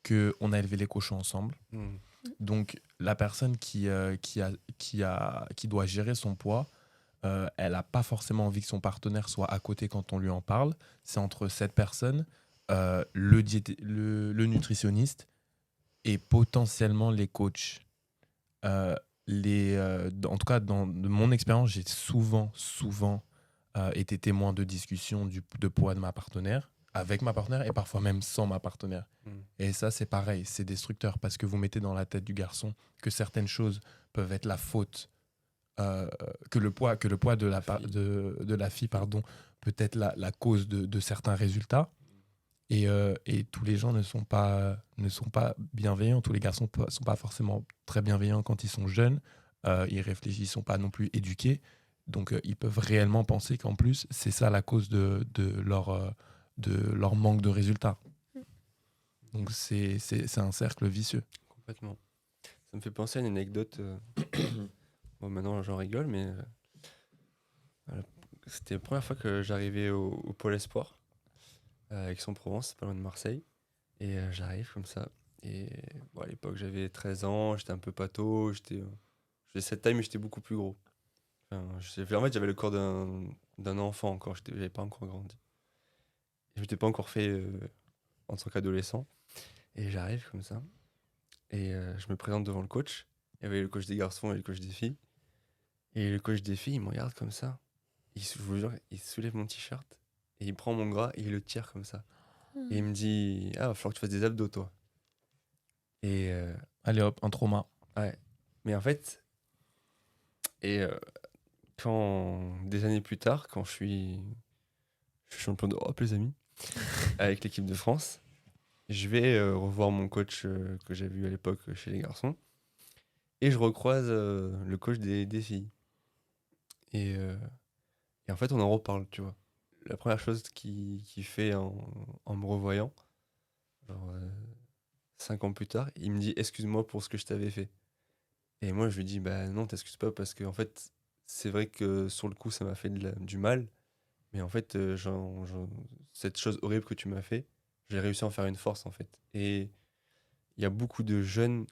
qu'on a élevé les cochons ensemble. Hmm. Donc, la personne qui doit gérer son poids, elle n'a pas forcément envie que son partenaire soit à côté quand on lui en parle. C'est entre cette personne, le nutritionniste et potentiellement les coachs. En tout cas, de mon expérience, j'ai souvent été témoin de discussions de poids de ma partenaire, avec ma partenaire et parfois même sans ma partenaire. Mm. Et ça, c'est pareil, c'est destructeur parce que vous mettez dans la tête du garçon que certaines choses peuvent être la faute, que le poids de la fille peut être la cause de certains résultats. Et tous les gens ne sont pas bienveillants, tous les garçons ne sont pas forcément très bienveillants quand ils sont jeunes, ils réfléchissent, ils ne sont pas non plus éduqués, donc ils peuvent réellement penser qu'en plus c'est ça la cause de leur manque de résultats. Donc c'est un cercle vicieux. Complètement. Ça me fait penser à une anecdote. Bon, maintenant j'en rigole, mais voilà. C'était la première fois que j'arrivais au Pôle Espoir, à Aix-en-Provence, pas loin de Marseille. Et j'arrive comme ça. Et bon, à l'époque, j'avais 13 ans, j'étais un peu pâteau, j'avais cette taille, mais j'étais beaucoup plus gros. Enfin, en fait, j'avais le corps d'un enfant encore, j'avais pas encore grandi. Je m'étais pas encore fait en tant qu'adolescent. Et j'arrive comme ça. Et je me présente devant le coach. Il y avait le coach des garçons et le coach des filles. Et le coach des filles, il me regarde comme ça. Je vous jure, il soulève mon t-shirt. Et il prend mon bras et il le tire comme ça. Et il me dit, ah, il va falloir que tu fasses des abdos, toi. Et Allez hop, un trauma. ouais. Mais en fait, et des années plus tard, quand je suis champion d'Europe, les amis, avec l'équipe de France, je vais revoir mon coach que j'ai vu à l'époque chez les garçons. Et je recroise le coach des filles. Et, euh, et en fait, on en reparle, tu vois. La première chose qu'il fait en me revoyant, genre 5 ans plus tard, il me dit excuse-moi pour ce que je t'avais fait. Et moi, je lui dis bah non, t'excuses pas parce que en fait, c'est vrai que sur le coup, ça m'a fait du mal. Mais en fait, cette chose horrible que tu m'as fait, j'ai réussi à en faire une force en fait. Et il y a beaucoup de jeunes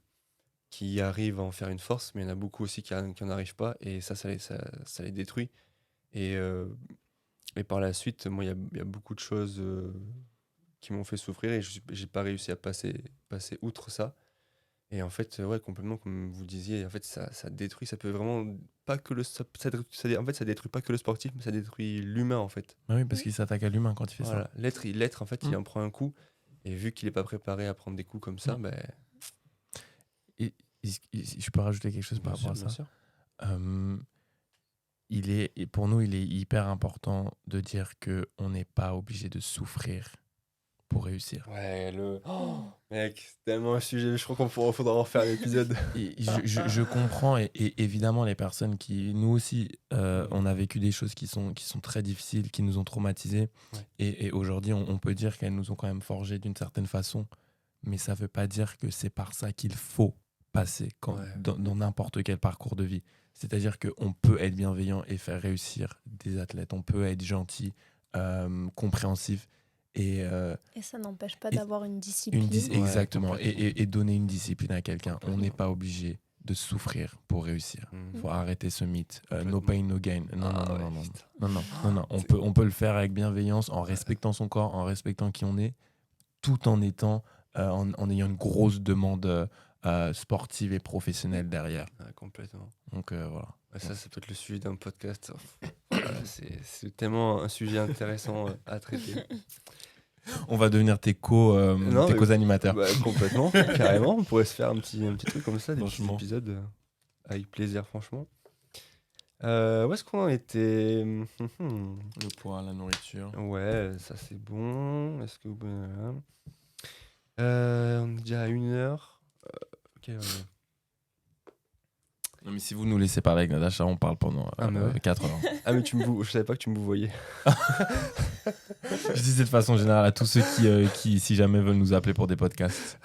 qui arrivent à en faire une force, mais il y en a beaucoup aussi qui en arrivent pas. Et ça les détruit. Et, euh, et par la suite, moi, il y a beaucoup de choses qui m'ont fait souffrir et j'ai pas réussi à passer outre ça. Et en fait, ouais, complètement, comme vous disiez, en fait, ça détruit, ça peut vraiment pas que en fait, ça détruit pas que le sportif, mais ça détruit l'humain, en fait. Ah oui, parce qu'il s'attaque à l'humain quand il fait Voilà, l'être, en fait, il Mm. en prend un coup. Et vu qu'il est pas préparé à prendre des coups comme ça, Mm. ben, ça. Je peux rajouter quelque chose par bien rapport sûr, à bien ça. sûr. Pour nous, il est hyper important de dire qu'on n'est pas obligé de souffrir pour réussir. Ouais, mec, c'est tellement un sujet, je crois faudra en faire un épisode. Et je comprends, et évidemment, les personnes qui, nous aussi, on a vécu des choses qui sont très difficiles, qui nous ont traumatisés. Ouais. Et aujourd'hui, on peut dire qu'elles nous ont quand même forgés d'une certaine façon. Mais ça ne veut pas dire que c'est par ça qu'il faut passer Ouais. dans n'importe quel parcours de vie. C'est-à-dire qu'on peut être bienveillant et faire réussir des athlètes. On peut être gentil, compréhensif. Et ça n'empêche pas et- d'avoir une discipline. exactement. complètement. Et donner une discipline à quelqu'un. On Complètement. n'est pas obligé de souffrir pour réussir. Mm. Faut arrêter ce mythe. No Complètement. pain, no gain. Non, Ah non, ouais, non, non, putain. non, non, non, non. C'est- On peut le faire avec bienveillance, en respectant son corps, en respectant qui on est, tout en étant, en ayant une grosse demande sportive et professionnelle derrière. Ouais, complètement. Donc voilà. Ouais, ça peut être le sujet d'un podcast. Voilà, c'est tellement un sujet intéressant à traiter. On va devenir tes Non, mais- co-animateurs. Bah, complètement, carrément. On pourrait se faire un petit truc comme ça, des petits Franchement. épisodes avec plaisir, franchement. Où est-ce qu'on en était? Le poids, la nourriture. Ouais, ça c'est bon. Est-ce que on est déjà à 1 heure. Ok, ouais. Non, mais si vous nous laissez parler avec Natacha, on parle pendant Ah, mais ouais. 4 heures. Ah, mais je savais pas que tu me voyais. Je disais de façon générale à tous ceux qui, si jamais veulent nous appeler pour des podcasts.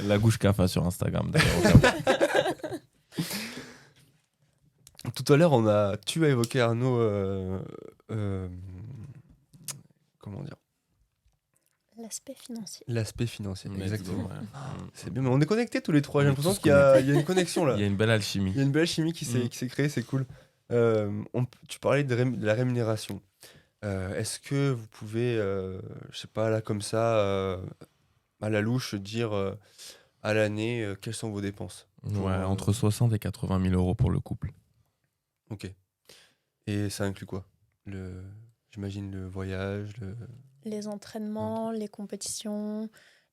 La Gouche Cafa sur Instagram, d'ailleurs. Tout à l'heure, tu as évoqué Arnaud. Comment dire? L'aspect financier. L'aspect financier, Let's exactement. go, ouais. C'est bien, mais on est connectés tous les trois. On J'ai est l'impression tous qu'il y a une connexion là. Il y a une belle alchimie. Il y a une belle chimie qui s'est créée, c'est cool. Tu parlais de la rémunération. Est-ce que vous pouvez, je sais pas, là comme ça, à la louche, dire à l'année quelles sont vos dépenses? Ouais, entre 60 et 80 000 euros pour le couple. Ok. Et ça inclut quoi? J'imagine le voyage, Les entraînements, les compétitions,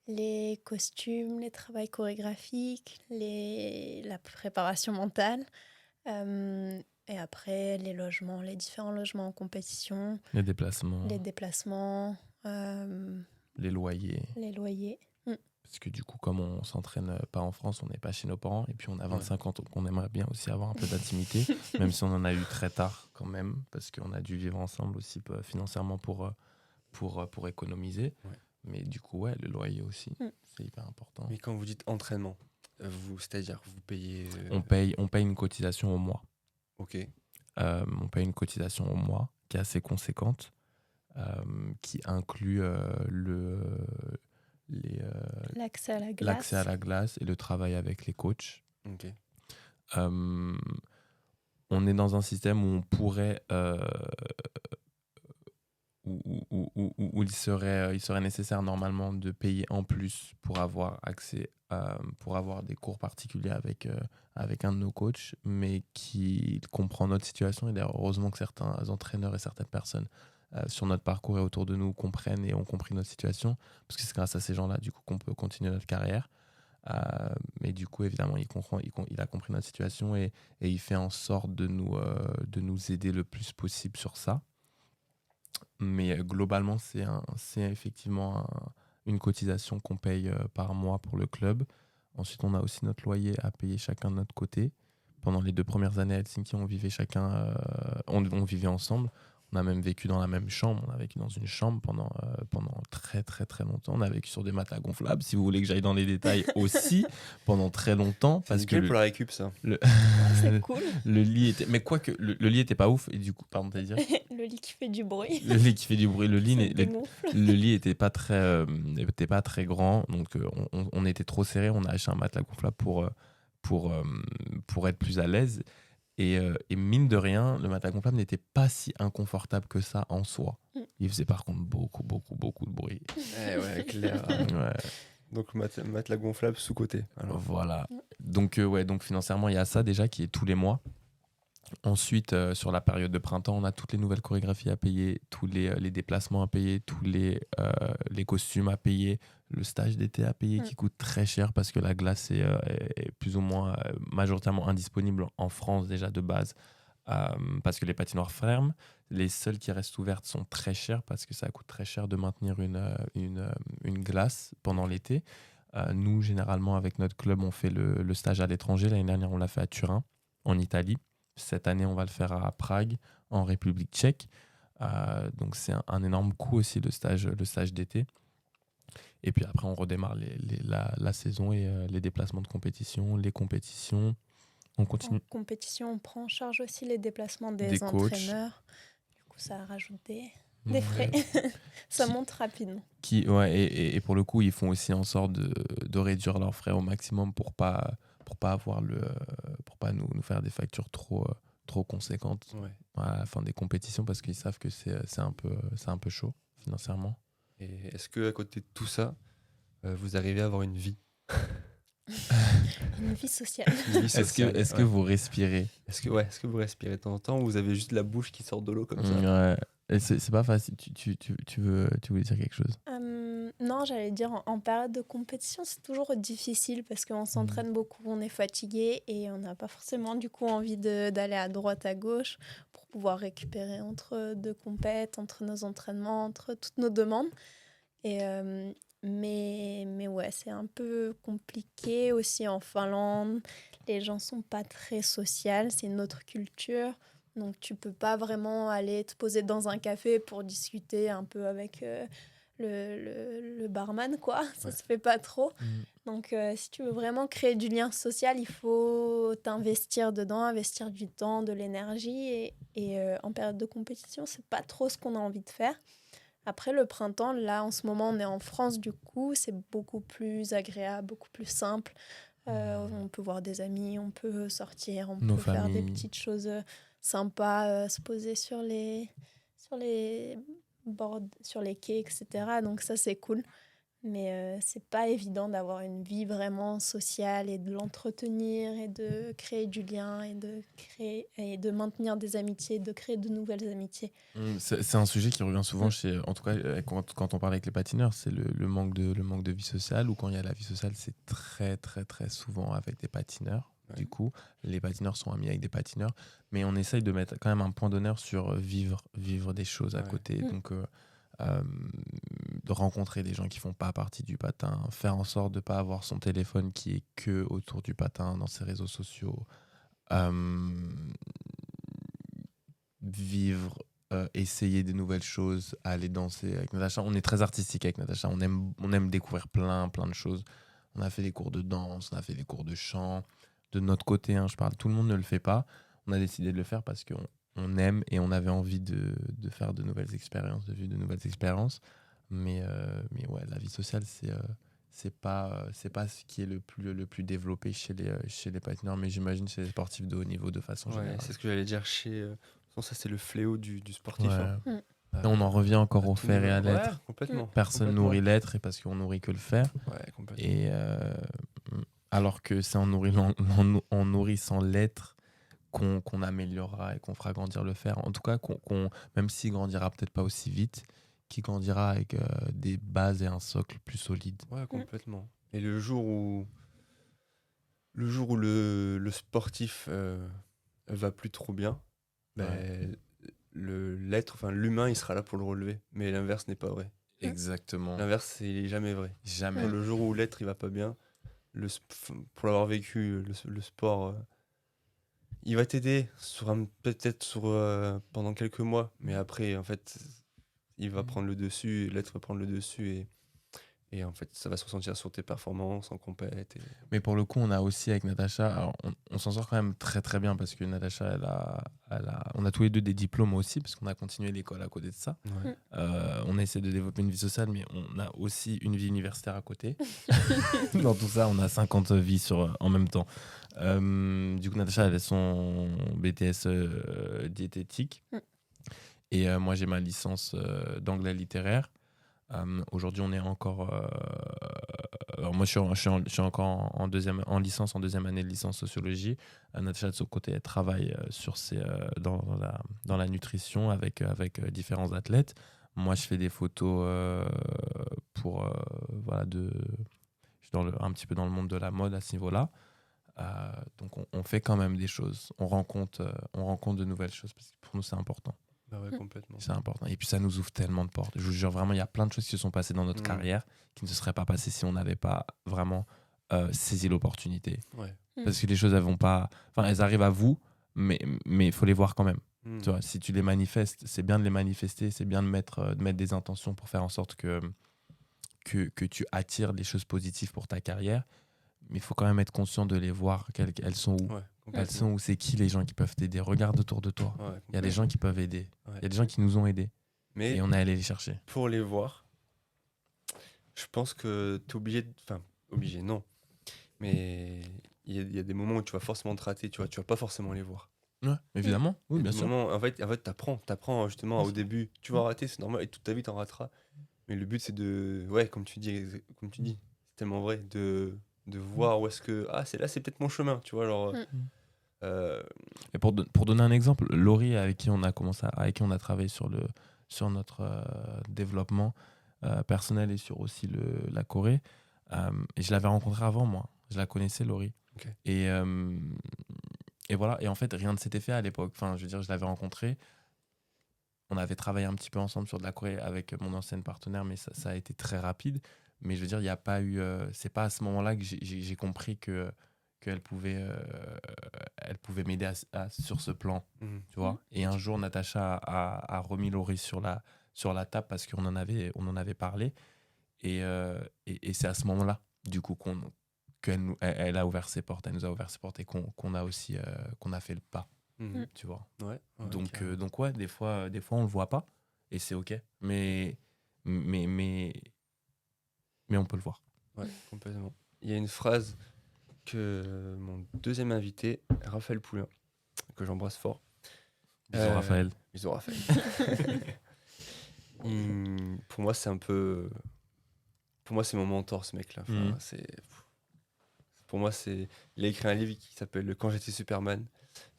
les costumes, les travails chorégraphiques, la préparation mentale. Et après, les logements, les différents logements en compétition, Les déplacements, les déplacements, les loyers. les loyers. Parce que du coup, comme on s'entraîne pas en France, on n'est pas chez nos parents. Et puis on a 25 ans, donc on aimerait bien aussi avoir un peu d'intimité. Même si on en a eu très tard quand même. Parce qu'on a dû vivre ensemble aussi financièrement pour économiser. Ouais. Mais du coup, ouais, le loyer aussi, c'est hyper important. Mais quand vous dites entraînement, c'est-à-dire vous payez. On paye une cotisation au mois. Ok. On paye une cotisation au mois qui est assez conséquente, qui inclut L'accès à la glace. l'accès à la glace et le travail avec les coachs. Ok. On est dans un système où on pourrait où il serait nécessaire normalement de payer en plus pour avoir accès pour avoir des cours particuliers avec un de nos coachs, mais qui comprend notre situation. Et d'ailleurs, heureusement que certains entraîneurs et certaines personnes sur notre parcours et autour de nous comprennent et ont compris notre situation, parce que c'est grâce à ces gens-là du coup qu'on peut continuer notre carrière. Mais du coup, évidemment, il a compris notre situation et il fait en sorte de nous aider le plus possible sur ça. Mais globalement, c'est effectivement une cotisation qu'on paye par mois pour le club. Ensuite, on a aussi notre loyer à payer chacun de notre côté. Pendant les 2 premières années à Helsinki, on vivait on vivait ensemble. On a même vécu dans la même chambre. On a vécu dans une chambre pendant très très très longtemps. On a vécu sur des matelas gonflables, si vous voulez que j'aille dans les détails aussi, pendant très longtemps. C'est nickel pour la récup, ça. C'est cool. Le lit était... Mais quoique, le lit était pas ouf. Et du coup, pardon, t'allais dire Le lit qui fait du bruit. le lit qui fait du bruit. Le lit était pas très grand. Donc, on était trop serré. On a acheté un matelas gonflable pour être plus à l'aise. Et mine de rien, le matelas gonflable n'était pas si inconfortable que ça en soi. Il faisait par contre beaucoup de bruit. Ouais, clair. Ouais. Donc matelas gonflable sous-côté. Alors. Voilà. Donc financièrement, il y a ça déjà qui est tous les mois. Ensuite, sur la période de printemps, on a toutes les nouvelles chorégraphies à payer, tous les déplacements à payer, tous les costumes à payer, le stage d'été à payer qui coûte très cher parce que la glace est plus ou moins majoritairement indisponible en France déjà de base parce que les patinoires ferment. Les seules qui restent ouvertes sont très chères parce que ça coûte très cher de maintenir une glace pendant l'été. Nous, généralement, avec notre club, on fait le stage à l'étranger. L'année dernière, on l'a fait à Turin, en Italie. Cette année, on va le faire à Prague, en République tchèque. Donc, c'est un énorme coût aussi, le stage d'été. Et puis après, on redémarre la saison et les déplacements de compétition, les compétitions. On continue. En compétition, on prend en charge aussi les déplacements Des coachs. entraîneurs. Du coup, ça rajoute des frais. Ça monte rapidement. Et pour le coup, ils font aussi en sorte de réduire leurs frais au maximum pour pas avoir pour pas nous faire des factures trop conséquentes à la fin des compétitions parce qu'ils savent que c'est un peu chaud financièrement. Et est-ce que à côté de tout ça, vous arrivez à avoir une vie? Une vie sociale. Est-ce que vous respirez? Est-ce que vous respirez de temps en temps ou vous avez juste la bouche qui sort de l'eau comme ça? Ouais. Et c'est pas facile. Tu voulais dire quelque chose? Non, j'allais dire en période de compétition, c'est toujours difficile parce qu'on s'entraîne beaucoup, on est fatigué et on n'a pas forcément du coup envie d'aller à droite, à gauche pour pouvoir récupérer entre deux compètes, entre nos entraînements, entre toutes nos demandes. Et, mais ouais, c'est un peu compliqué aussi en Finlande. Les gens sont pas très sociaux, c'est une autre culture. Donc tu peux pas vraiment aller te poser dans un café pour discuter un peu avec le barman, quoi. Ça se fait pas trop. Donc si tu veux vraiment créer du lien social, il faut t'investir dedans, investir du temps, de l'énergie. Et en période de compétition, c'est pas trop ce qu'on a envie de faire. Après le printemps, là en ce moment on est en France, du coup c'est beaucoup plus agréable, beaucoup plus simple. On peut voir des amis, on peut sortir, on Nos peut faire des familles. petites choses sympas, se poser sur les bords, sur les quais, etc. Donc ça c'est cool. Mais c'est pas évident d'avoir une vie vraiment sociale et de l'entretenir et de créer du lien et de maintenir des amitiés, de créer de nouvelles amitiés. C'est un sujet qui revient souvent en tout cas, quand on parle avec les patineurs, c'est le manque de vie sociale, ou quand il y a la vie sociale, c'est très, très, très souvent avec des patineurs. Ouais. Du coup, les patineurs sont amis avec des patineurs, mais on essaye de mettre quand même un point d'honneur sur vivre des choses à côté. Donc, de rencontrer des gens qui font pas partie du patin, faire en sorte de pas avoir son téléphone qui est que autour du patin dans ses réseaux sociaux, vivre, essayer des nouvelles choses, aller danser avec Natacha. On est très artistique avec Natacha, on aime découvrir plein de choses. On a fait des cours de danse, on a fait des cours de chant. De notre côté, je parle, tout le monde ne le fait pas. On a décidé de le faire parce qu'on aime et on avait envie de faire de nouvelles expériences, de vivre de nouvelles expériences. Mais ouais, la vie sociale, c'est pas ce qui est le plus développé chez les patineurs, mais j'imagine chez les sportifs de haut niveau de façon générale. C'est ce que j'allais dire ça c'est le fléau du sportif. Ouais. Et on en revient encore au fer et à l'être. Ouais, complètement. Personne nourrit l'être et parce qu'on nourrit que le fer. Ouais, complètement. Et alors que c'est en nourrissant l'être qu'on améliorera et qu'on fera grandir le fer. En tout cas, même s'il grandira peut-être pas aussi vite, qui grandira avec des bases et un socle plus solide. Ouais, complètement. Et le jour où le sportif va plus trop bien, l'humain, il sera là pour le relever. Mais l'inverse n'est pas vrai. Exactement. L'inverse, c'est jamais vrai. Jamais. Le jour où l'être, il va pas bien, pour l'avoir vécu, le sport, il va t'aider peut-être pendant quelques mois. Mais après, en fait, il va prendre le dessus, l'être va prendre le dessus et en fait, ça va se ressentir sur tes performances en compète. Mais pour le coup, on a aussi avec Natacha, alors on s'en sort quand même très très bien parce que Natacha, on a tous les deux des diplômes aussi parce qu'on a continué l'école à côté de ça. Ouais. On essaie de développer une vie sociale, mais on a aussi une vie universitaire à côté. Dans tout ça, on a 50 vies en même temps. Du coup, Natacha, elle a son BTS diététique. Et moi, j'ai ma licence d'anglais littéraire. Aujourd'hui, on est encore. Alors moi, je suis encore en licence, en deuxième année de licence sociologie. Natacha, de son côté, elle travaille dans la nutrition avec différents athlètes. Moi, je fais des photos pour. Je suis un petit peu dans le monde de la mode à ce niveau-là. Donc, on fait quand même des choses. On rencontre de nouvelles choses parce que pour nous, c'est important. Bah ouais, complètement. C'est important. Et puis ça nous ouvre tellement de portes. Je vous jure, vraiment, il y a plein de choses qui se sont passées dans notre carrière qui ne se seraient pas passées si on n'avait pas vraiment saisi l'opportunité. Ouais. Parce que les choses, elles arrivent à vous, mais il faut les voir quand même. Tu vois, si tu les manifestes, c'est bien de les manifester, c'est bien de mettre des intentions pour faire en sorte que tu attires des choses positives pour ta carrière. Mais il faut quand même être conscient de les voir, elles sont où. Ouais, elles sont où, c'est qui les gens qui peuvent t'aider. Regarde autour de toi. Ouais, il y a des gens qui peuvent aider. Ouais. Il y a des gens qui nous ont aidés. Mais et on est allé les chercher. Pour les voir, je pense que tu es obligé obligé, non. Mais il y a des moments où tu vas forcément te rater, tu vas pas forcément les voir. Ouais, évidemment. Oui, bien sûr. En fait, t'apprends justement au début. Tu vas rater, c'est normal, et toute ta vie, t'en rateras. Mais le but, c'est comme tu dis, c'est tellement vrai, de voir où est-ce que... Ah, c'est peut-être mon chemin, tu vois, genre... Et pour donner un exemple, Laurie, avec qui on a travaillé sur notre développement personnel et sur aussi la Corée. Et je l'avais rencontrée avant, moi. Je la connaissais, Laurie. Ok. Et voilà. Et en fait, rien ne s'était fait à l'époque. Enfin, je veux dire, je l'avais rencontrée. On avait travaillé un petit peu ensemble sur de la Corée avec mon ancienne partenaire, mais ça a été très rapide. Mais je veux dire, il n'y a pas eu... c'est pas à ce moment-là que j'ai compris qu'elle pouvait, elle pouvait m'aider sur ce plan, tu vois. Et un jour, Natacha a remis Laurie sur la table parce qu'on en avait parlé. Et c'est à ce moment-là, du coup, qu'elle a ouvert ses portes, elle nous a ouvert ses portes et qu'on a aussi qu'on a fait le pas, tu vois. Ouais, Donc ouais, des fois on le voit pas et c'est ok, mais on peut le voir. Ouais, complètement. Il y a une phrase que mon deuxième invité, Raphaël Poulain, que j'embrasse fort. Bisous Raphaël. Bisous Raphaël. Pour moi, c'est un peu... Pour moi, c'est mon mentor, ce mec-là. Enfin, pour moi, il a écrit un livre qui s'appelle Quand j'étais Superman.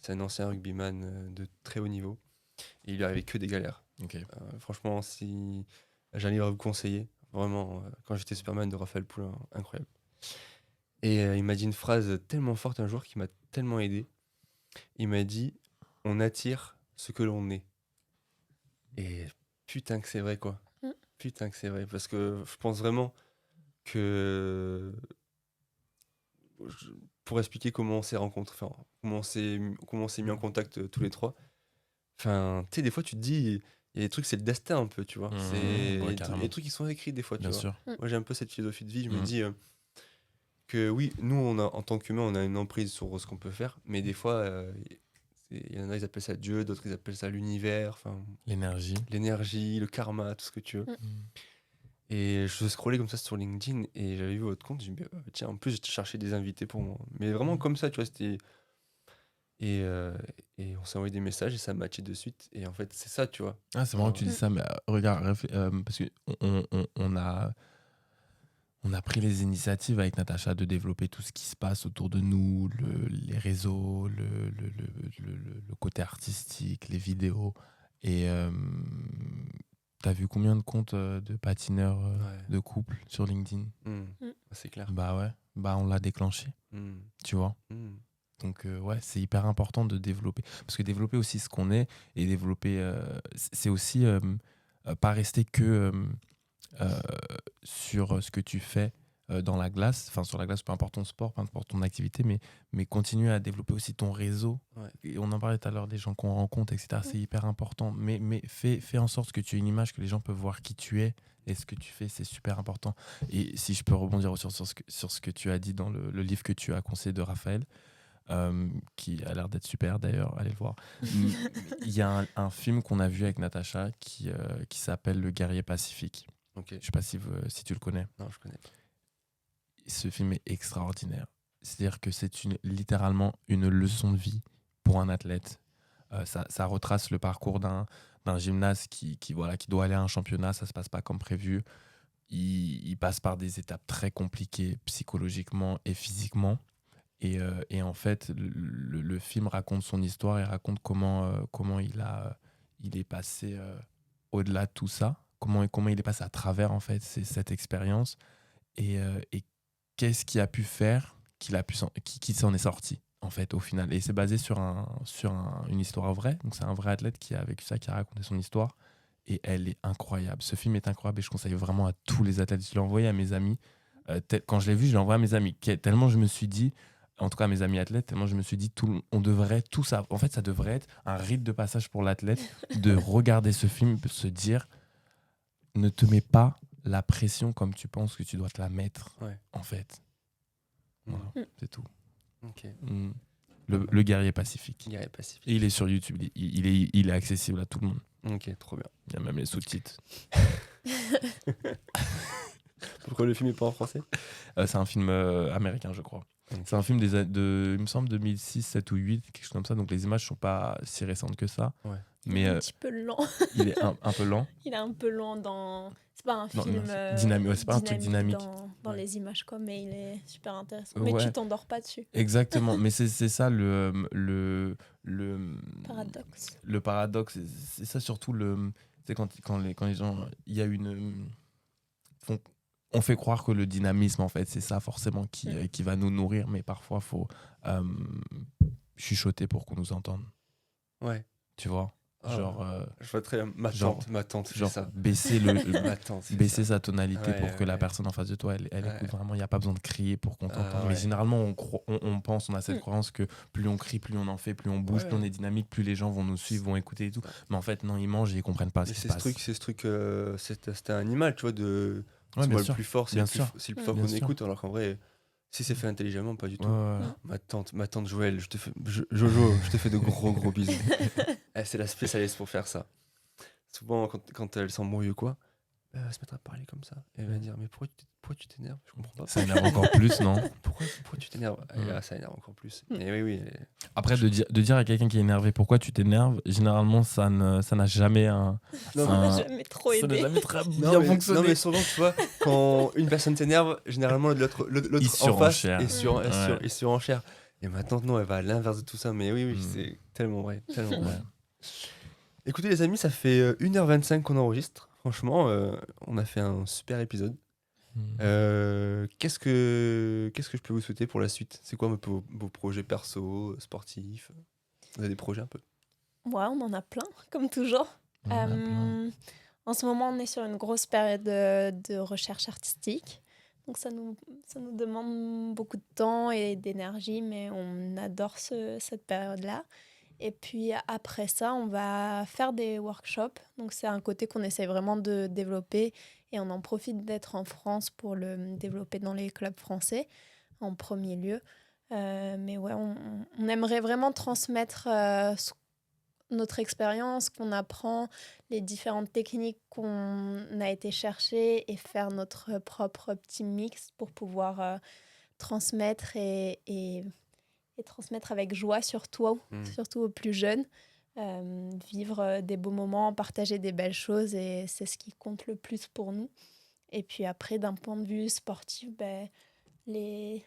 C'est un ancien rugbyman de très haut niveau. Et il lui arrivait que des galères. Okay. Franchement, si j'ai un livre à vous conseiller, vraiment, Quand j'étais Superman de Raphaël Poulain, incroyable. Et il m'a dit une phrase tellement forte un jour qui m'a tellement aidé. Il m'a dit « On attire ce que l'on est ». Et putain que c'est vrai, quoi. Putain que c'est vrai. Parce que je pense vraiment que... Pour expliquer comment on s'est rencontrés, enfin, comment on s'est mis en contact tous les trois, enfin, tu sais, des fois, tu te dis... Il y a des trucs, c'est le destin un peu, tu vois. Il y a des trucs qui sont écrits des fois, tu vois. Sûr. Moi, j'ai un peu cette philosophie de vie. Je me dis que oui, nous, en tant qu'humains, on a une emprise sur ce qu'on peut faire. Mais des fois, il y en a, ils appellent ça Dieu, d'autres, ils appellent ça l'univers. L'énergie, le karma, tout ce que tu veux. Et je scrollais comme ça sur LinkedIn et j'avais vu votre compte. Je me dis, tiens, en plus, je cherchais des invités pour moi. Mais vraiment comme ça, tu vois, c'était... Et on s'est envoyé des messages et ça matchait de suite. Et en fait, c'est ça, tu vois. Ah, c'est marrant que tu dis ça, mais regarde, parce qu'on a pris les initiatives avec Natacha de développer tout ce qui se passe autour de nous, les réseaux, le côté artistique, les vidéos. Et t'as vu combien de comptes de patineurs de couple sur LinkedIn ? C'est clair. Bah ouais, on l'a déclenché, tu vois. Donc ouais, c'est hyper important de développer. Parce que développer aussi ce qu'on est et développer... c'est aussi pas rester que sur ce que tu fais dans la glace. Enfin, sur la glace, peu importe ton sport, peu importe ton activité, mais continuer à développer aussi ton réseau. Ouais. Et on en parlait tout à l'heure des gens qu'on rencontre, etc. C'est hyper important. Mais fais en sorte que tu aies une image, que les gens peuvent voir qui tu es. Et ce que tu fais, c'est super important. Et si je peux rebondir sur ce que tu as dit dans le livre que tu as conseillé de Raphaël, qui a l'air d'être super d'ailleurs, allez le voir. Il y a un film qu'on a vu avec Natacha qui s'appelle Le Guerrier Pacifique. Okay. Je sais pas si tu le connais. Non, je connais pas. Ce film est extraordinaire. C'est-à-dire que c'est littéralement une leçon de vie pour un athlète. Ça retrace le parcours d'un gymnaste qui doit aller à un championnat, ça se passe pas comme prévu. Il passe par des étapes très compliquées psychologiquement et physiquement. Et en fait, le film raconte son histoire et raconte comment il est passé au-delà de tout ça, comment il est passé à travers en fait cette expérience et qu'est-ce qu'il a pu faire qu'il s'en est sorti en fait au final. Et c'est basé sur une histoire vraie, donc c'est un vrai athlète qui a vécu ça, qui a raconté son histoire et elle est incroyable. Ce film est incroyable et je conseille vraiment à tous les athlètes. Je l'ai envoyé à mes amis. Quand je l'ai vu, je l'ai envoyé à mes amis. Tellement je me suis dit, en tout cas mes amis athlètes, tellement je me suis dit, on devrait tout ça. En fait, ça devrait être un rite de passage pour l'athlète de regarder ce film, de se dire, ne te mets pas la pression comme tu penses que tu dois te la mettre, en fait. Voilà, c'est tout. Okay. Le Guerrier Pacifique. Guerrier Pacifique. Et il est sur YouTube, il est accessible à tout le monde. Ok, trop bien. Il y a même les sous-titres. Pourquoi le film n'est pas en français ? C'est un film américain, je crois. Okay. C'est un film il me semble 2006, 7 ou 8, quelque chose comme ça. Donc les images ne sont pas si récentes que ça. Ouais. Mais, il est un petit peu lent. Il est un peu lent. Il est un peu lent dans... C'est pas un film c'est pas un truc dynamique dans les images, quoi, mais il est super intéressant. Mais tu t'endors pas dessus. Exactement. Mais c'est ça le paradoxe. Le paradoxe, c'est ça surtout C'est quand les gens, il y a on fait croire que le dynamisme, en fait, c'est ça forcément qui va nous nourrir, mais parfois, il faut chuchoter pour qu'on nous entende. Ouais. Tu vois, genre, je vois très bien. Ma tante fait genre ça. baisser baisser sa tonalité pour que la personne en face de toi, elle écoute vraiment. Il n'y a pas besoin de crier pour qu'on t'entende. Mais généralement, on a cette croyance que plus on crie, plus on en fait, plus on bouge, plus on est dynamique, plus les gens vont nous suivre, vont écouter et tout. Mais en fait, non, ils mangent et ils comprennent pas ce qui se passe. C'est ce truc, c'est un animal, tu vois, de... Ouais, c'est bien moi sûr. le plus fort, c'est le plus fort Bien qu'on sûr. écoute, alors qu'en vrai, si c'est fait intelligemment, pas du tout. Ouais. Ma tante Joël, Jojo, je te fais de gros bisous. C'est la spécialiste pour faire ça. Souvent, quand elle s'embrouille ou quoi, elle va se mettre à parler comme ça. Et elle va dire, mais pourquoi tu t'énerves? Je comprends pas. Ça énerve encore plus, non? Pourquoi tu t'énerves? Et là, ça énerve encore plus. Et oui. Après, de dire à quelqu'un qui est énervé pourquoi tu t'énerves, généralement, ça n'a jamais Ça n'a jamais trop aidé. Ça n'a jamais très bien fonctionné. Non, mais souvent, tu vois, quand une personne s'énerve, généralement, l'autre en face est surenchère. Et maintenant, non, elle va à l'inverse de tout ça. Mais oui, c'est tellement vrai. Tellement vrai. Écoutez, les amis, ça fait 1h25 qu'on enregistre. Franchement, on a fait un super épisode. Qu'est-ce que je peux vous souhaiter pour la suite? C'est quoi vos projets perso, sportifs? Vous avez des projets un peu? Ouais, on en a plein, comme toujours. En ce moment, on est sur une grosse période de recherche artistique. Donc ça nous demande beaucoup de temps et d'énergie, mais on adore cette période-là. Et puis après ça, on va faire des workshops. Donc c'est un côté qu'on essaie vraiment de développer et on en profite d'être en France pour le développer dans les clubs français en premier lieu. Mais ouais, on aimerait vraiment transmettre notre expérience, qu'on apprend, les différentes techniques qu'on a été chercher et faire notre propre petit mix pour pouvoir transmettre et transmettre avec joie surtout aux plus jeunes, vivre des beaux moments, partager des belles choses et c'est ce qui compte le plus pour nous. Et puis après, d'un point de vue sportif, les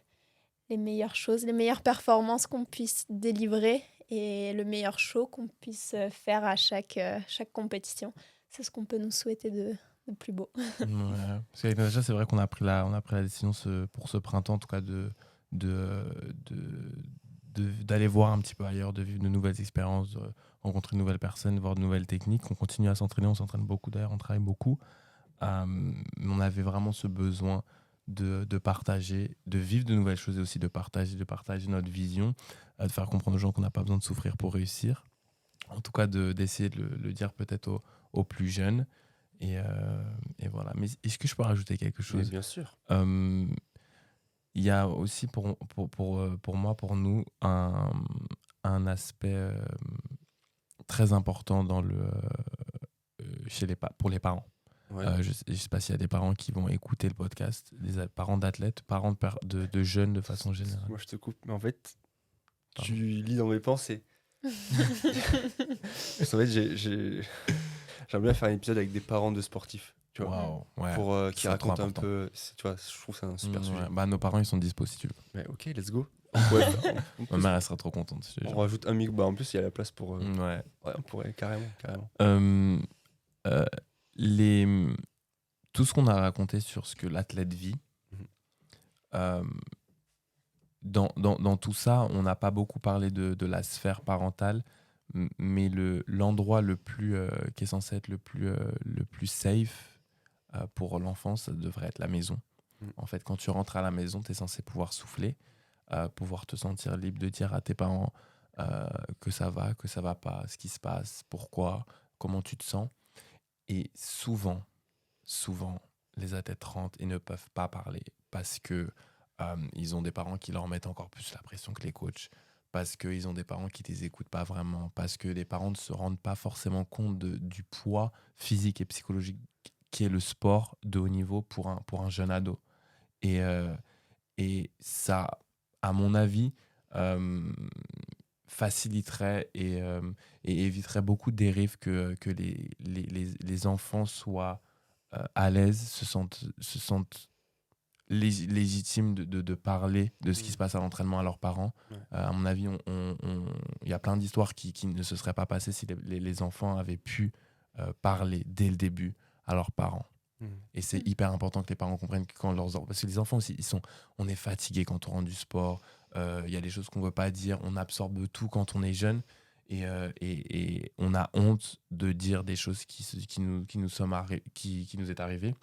meilleures choses, les meilleures performances qu'on puisse délivrer et le meilleur show qu'on puisse faire à chaque compétition. C'est ce qu'on peut nous souhaiter de plus beau. Ouais. Parce qu'avec Natacha, c'est vrai qu'on a pris la décision pour ce printemps, en tout cas, d'aller voir un petit peu ailleurs, de vivre de nouvelles expériences, de rencontrer de nouvelles personnes, voir de nouvelles techniques. On continue à s'entraîner, on s'entraîne beaucoup d'ailleurs, on travaille beaucoup. Mais on avait vraiment ce besoin de partager, de vivre de nouvelles choses et aussi de partager notre vision, de faire comprendre aux gens qu'on n'a pas besoin de souffrir pour réussir. En tout cas, d'essayer de le dire peut-être aux plus jeunes. Et voilà. Mais est-ce que je peux rajouter quelque chose? Mais bien sûr. Il y a aussi pour moi, pour nous, un aspect très important pour les parents. Ouais. Je sais pas s'il y a des parents qui vont écouter le podcast, des parents d'athlètes, parents de jeunes de façon générale. Moi, je te coupe, mais en fait, tu lis dans mes pensées. Parce qu'en fait, j'aimerais bien faire un épisode avec des parents de sportifs, tu vois, pour qui racontent un peu. Tu vois, je trouve que c'est un super sujet. Nos parents, ils sont dispo si tu veux. Mais ok, let's go. Ma mère, elle sera trop contente. On rajoute un micro. En plus, il y a la place pour. Ouais, on pourrait carrément. Tout ce qu'on a raconté sur ce que l'athlète vit, dans tout ça, on n'a pas beaucoup parlé de la sphère parentale, mais l'endroit qui est censé être le plus safe pour l'enfant, ça devrait être la maison. En fait, quand tu rentres à la maison, tu es censé pouvoir souffler, pouvoir te sentir libre de dire à tes parents que ça va pas, ce qui se passe, pourquoi, comment tu te sens. Et souvent, les athlètes rentrent et ne peuvent pas parler parce que ils ont des parents qui leur mettent encore plus la pression que les coachs, parce qu'ils ont des parents qui ne les écoutent pas vraiment, parce que les parents ne se rendent pas forcément compte du poids physique et psychologique qui est le sport de haut niveau pour un jeune ado. Et ça, à mon avis, faciliterait et éviterait beaucoup de dérives que les enfants soient à l'aise, se sentent légitimes de parler de ce qui se passe à l'entraînement à leurs parents. À mon avis, il y a plein d'histoires qui ne se seraient pas passées si les enfants avaient pu parler dès le début à leurs parents. Et c'est hyper important que les parents comprennent que quand leurs enfants... Parce que les enfants aussi, on est fatigué quand on rentre du sport. Il y a des choses qu'on ne veut pas dire. On absorbe tout quand on est jeune. Et on a honte de dire des choses qui nous est arrivé.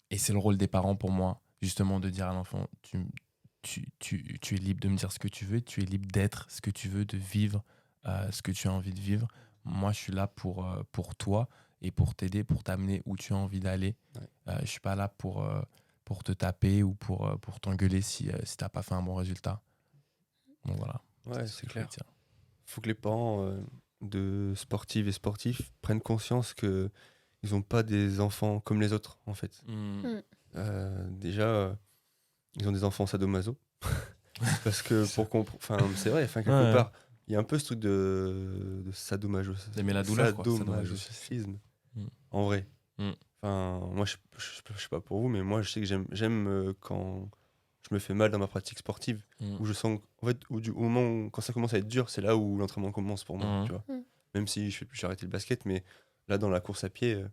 Et c'est le rôle des parents pour moi, justement, de dire à l'enfant, tu es libre de me dire ce que tu veux, tu es libre d'être ce que tu veux, de vivre ce que tu as envie de vivre. Moi, je suis là pour toi et pour t'aider, pour t'amener où tu as envie d'aller. Je ne suis pas là pour te taper ou pour t'engueuler si tu n'as pas fait un bon résultat. Donc voilà. Ouais, c'est clair. Il faut que les parents de sportives et sportifs prennent conscience qu'ils n'ont pas des enfants comme les autres, en fait. Déjà, ils ont des enfants sadomaso. Parce que c'est vrai, quelque part, il y a un peu ce truc de sadomasochisme. D'aimer la douleur, sadomasochisme. En vrai. Moi, je sais pas pour vous, mais moi, je sais que j'aime quand je me fais mal dans ma pratique sportive, où je sens, en fait, au moment où, quand ça commence à être dur, c'est là où l'entraînement commence pour moi, tu vois. Même si j'ai arrêté le basket, mais là, dans la course à pied,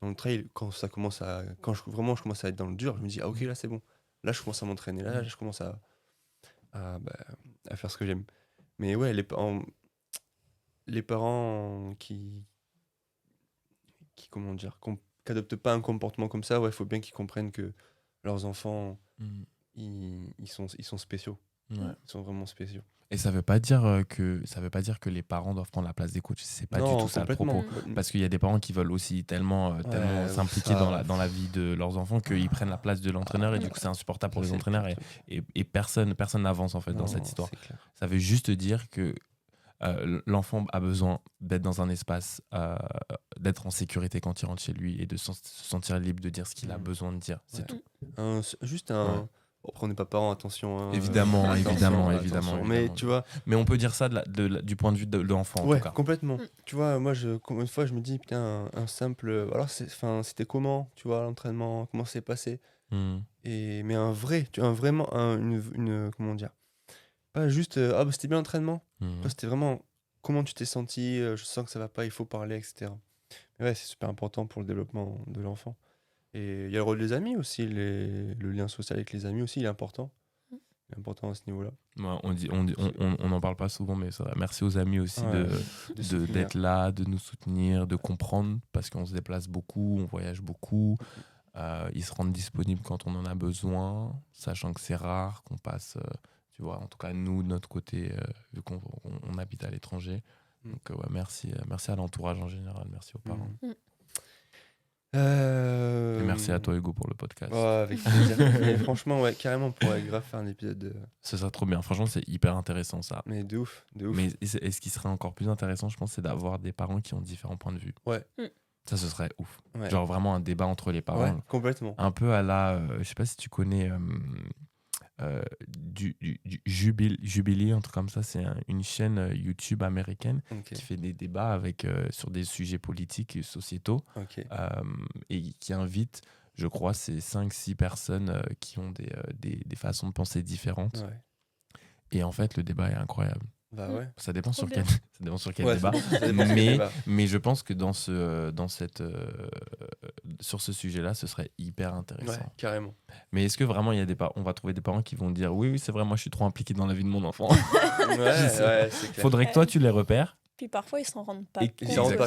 dans le trail, quand je commence à être dans le dur, je me dis, ah ok, là, c'est bon. Là, je commence à m'entraîner, là, je commence à faire ce que j'aime. Mais ouais, les parents qui comment dire, qu'adoptent pas un comportement comme ça, ouais, faut bien qu'ils comprennent que leurs enfants, ils sont spéciaux. Ils sont vraiment spéciaux. Et ça veut pas dire que les parents doivent prendre la place des coachs. C'est pas du tout ça le propos. Parce qu'il y a des parents qui veulent aussi tellement s'impliquer dans la vie de leurs enfants qu'ils prennent la place de l'entraîneur et du coup c'est insupportable pour les entraîneurs et personne n'avance en fait dans cette histoire. Ça veut juste dire que l'enfant a besoin d'être dans un espace, d'être en sécurité quand il rentre chez lui et de se sentir libre de dire ce qu'il a besoin de dire. C'est tout. On n'est pas parents, attention. Évidemment. Mais tu vois, mais on peut dire ça du point de vue de l'enfant. Ouais, en tout cas. Complètement. Tu vois, moi, une fois, je me dis, putain, un simple. Alors, c'était comment, tu vois, l'entraînement, comment c'est passé. Mais un vrai, tu vois, vraiment, comment dire, pas juste, c'était bien l'entraînement. C'était vraiment, comment tu t'es senti, je sens que ça va pas, il faut parler, etc. Mais ouais, c'est super important pour le développement de l'enfant. Et il y a le rôle des amis aussi, le lien social avec les amis aussi, il est important. Il est important à ce niveau-là. Ouais, on n'en parle pas souvent, mais ça va. Merci aux amis aussi d'être là, de nous soutenir, de comprendre, parce qu'on se déplace beaucoup, on voyage beaucoup. Ils se rendent disponibles quand on en a besoin, sachant que c'est rare qu'on passe, tu vois, en tout cas nous, de notre côté, vu qu'on habite à l'étranger. Donc merci à l'entourage en général, merci aux parents. Et merci à toi Hugo pour le podcast. Avec plaisir. Mais franchement, ouais, carrément, on pourrait grave faire un épisode. Ce serait trop bien. Franchement, c'est hyper intéressant ça. Mais de ouf. Mais ce qui serait encore plus intéressant, je pense, c'est d'avoir des parents qui ont différents points de vue. Ouais. Ça, ce serait ouf. Ouais. Genre vraiment un débat entre les parents. Ouais, complètement. Un peu à la, je sais pas si tu connais du Jubilee, un truc comme ça. C'est une chaîne YouTube américaine qui fait des débats sur des sujets politiques et sociétaux et qui invite, je crois, c'est 5-6 personnes qui ont des façons de penser différentes. Ouais. Et en fait, le débat est incroyable. Bah ouais. Ça dépend sur quel débat. Mais je pense que sur ce sujet-là, ce serait hyper intéressant. Ouais, carrément. Mais est-ce que vraiment on va trouver des parents qui vont dire oui, c'est vrai, moi je suis trop impliqué dans la vie de mon enfant. c'est clair. Faudrait que toi tu les repères. Puis parfois ils s'en rendent pas compte. Ils s'en rendent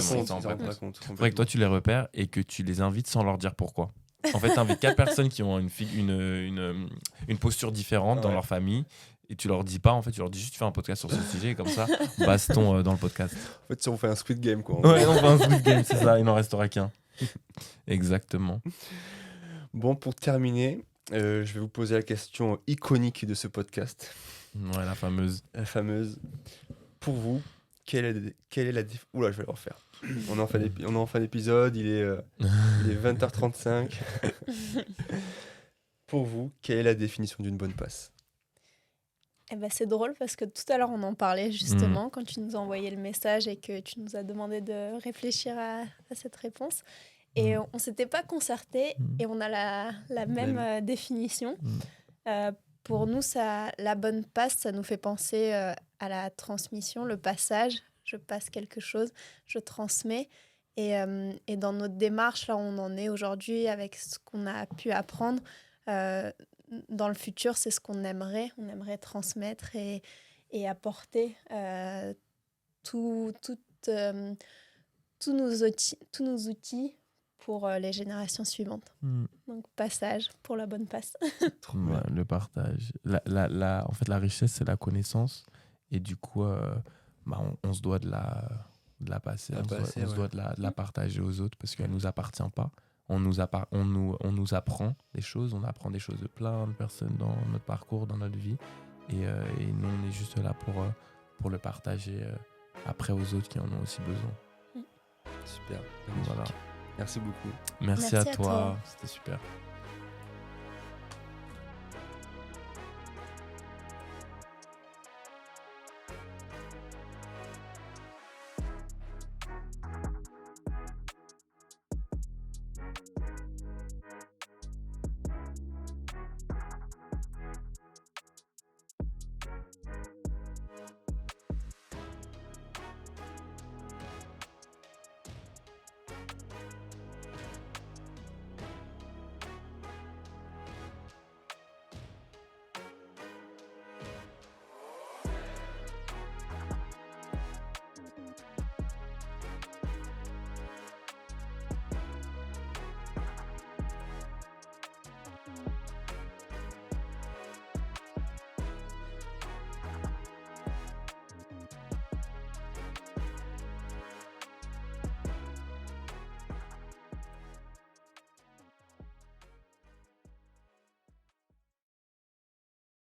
pas compte. Faudrait que toi tu les repères et que tu les invites sans leur dire pourquoi. En fait, tu invites 4 personnes qui ont une posture différente dans leur famille. Et tu leur dis pas, en fait, tu leur dis juste tu fais un podcast sur ce sujet et comme ça, baston dans le podcast. En fait, on fait un Squid Game, quoi. Ouais, on fait un Squid Game, c'est ça, il n'en restera qu'un. Exactement. Bon, pour terminer, je vais vous poser la question iconique de ce podcast. Ouais, la fameuse. Pour vous, quelle est la différence... Oula, je vais le refaire. On est en fin d'épisode, il est 20h35. Pour vous, quelle est la définition d'une bonne passe ? Eh ben, c'est drôle parce que tout à l'heure on en parlait justement quand tu nous as envoyé le message et que tu nous as demandé de réfléchir à cette réponse. Et on ne s'était pas concerté et on a la même définition. Pour nous, la bonne passe, ça nous fait penser à la transmission, le passage, je passe quelque chose, je transmets. Et dans notre démarche, là où on en est aujourd'hui, avec ce qu'on a pu apprendre, dans le futur, c'est ce qu'on aimerait. On aimerait transmettre et apporter tous nos outils pour les générations suivantes. Donc, passage pour la bonne passe. Ouais, le partage. En fait, la richesse, c'est la connaissance. Et du coup, on se doit de la passer. On se doit de la partager aux autres parce qu'elle ne nous appartient pas. On nous apprend des choses. On apprend des choses de plein de personnes dans notre parcours, dans notre vie. Et nous, on est juste là pour le partager après aux autres qui en ont aussi besoin. Super. Voilà. Merci beaucoup. Merci à toi. C'était super.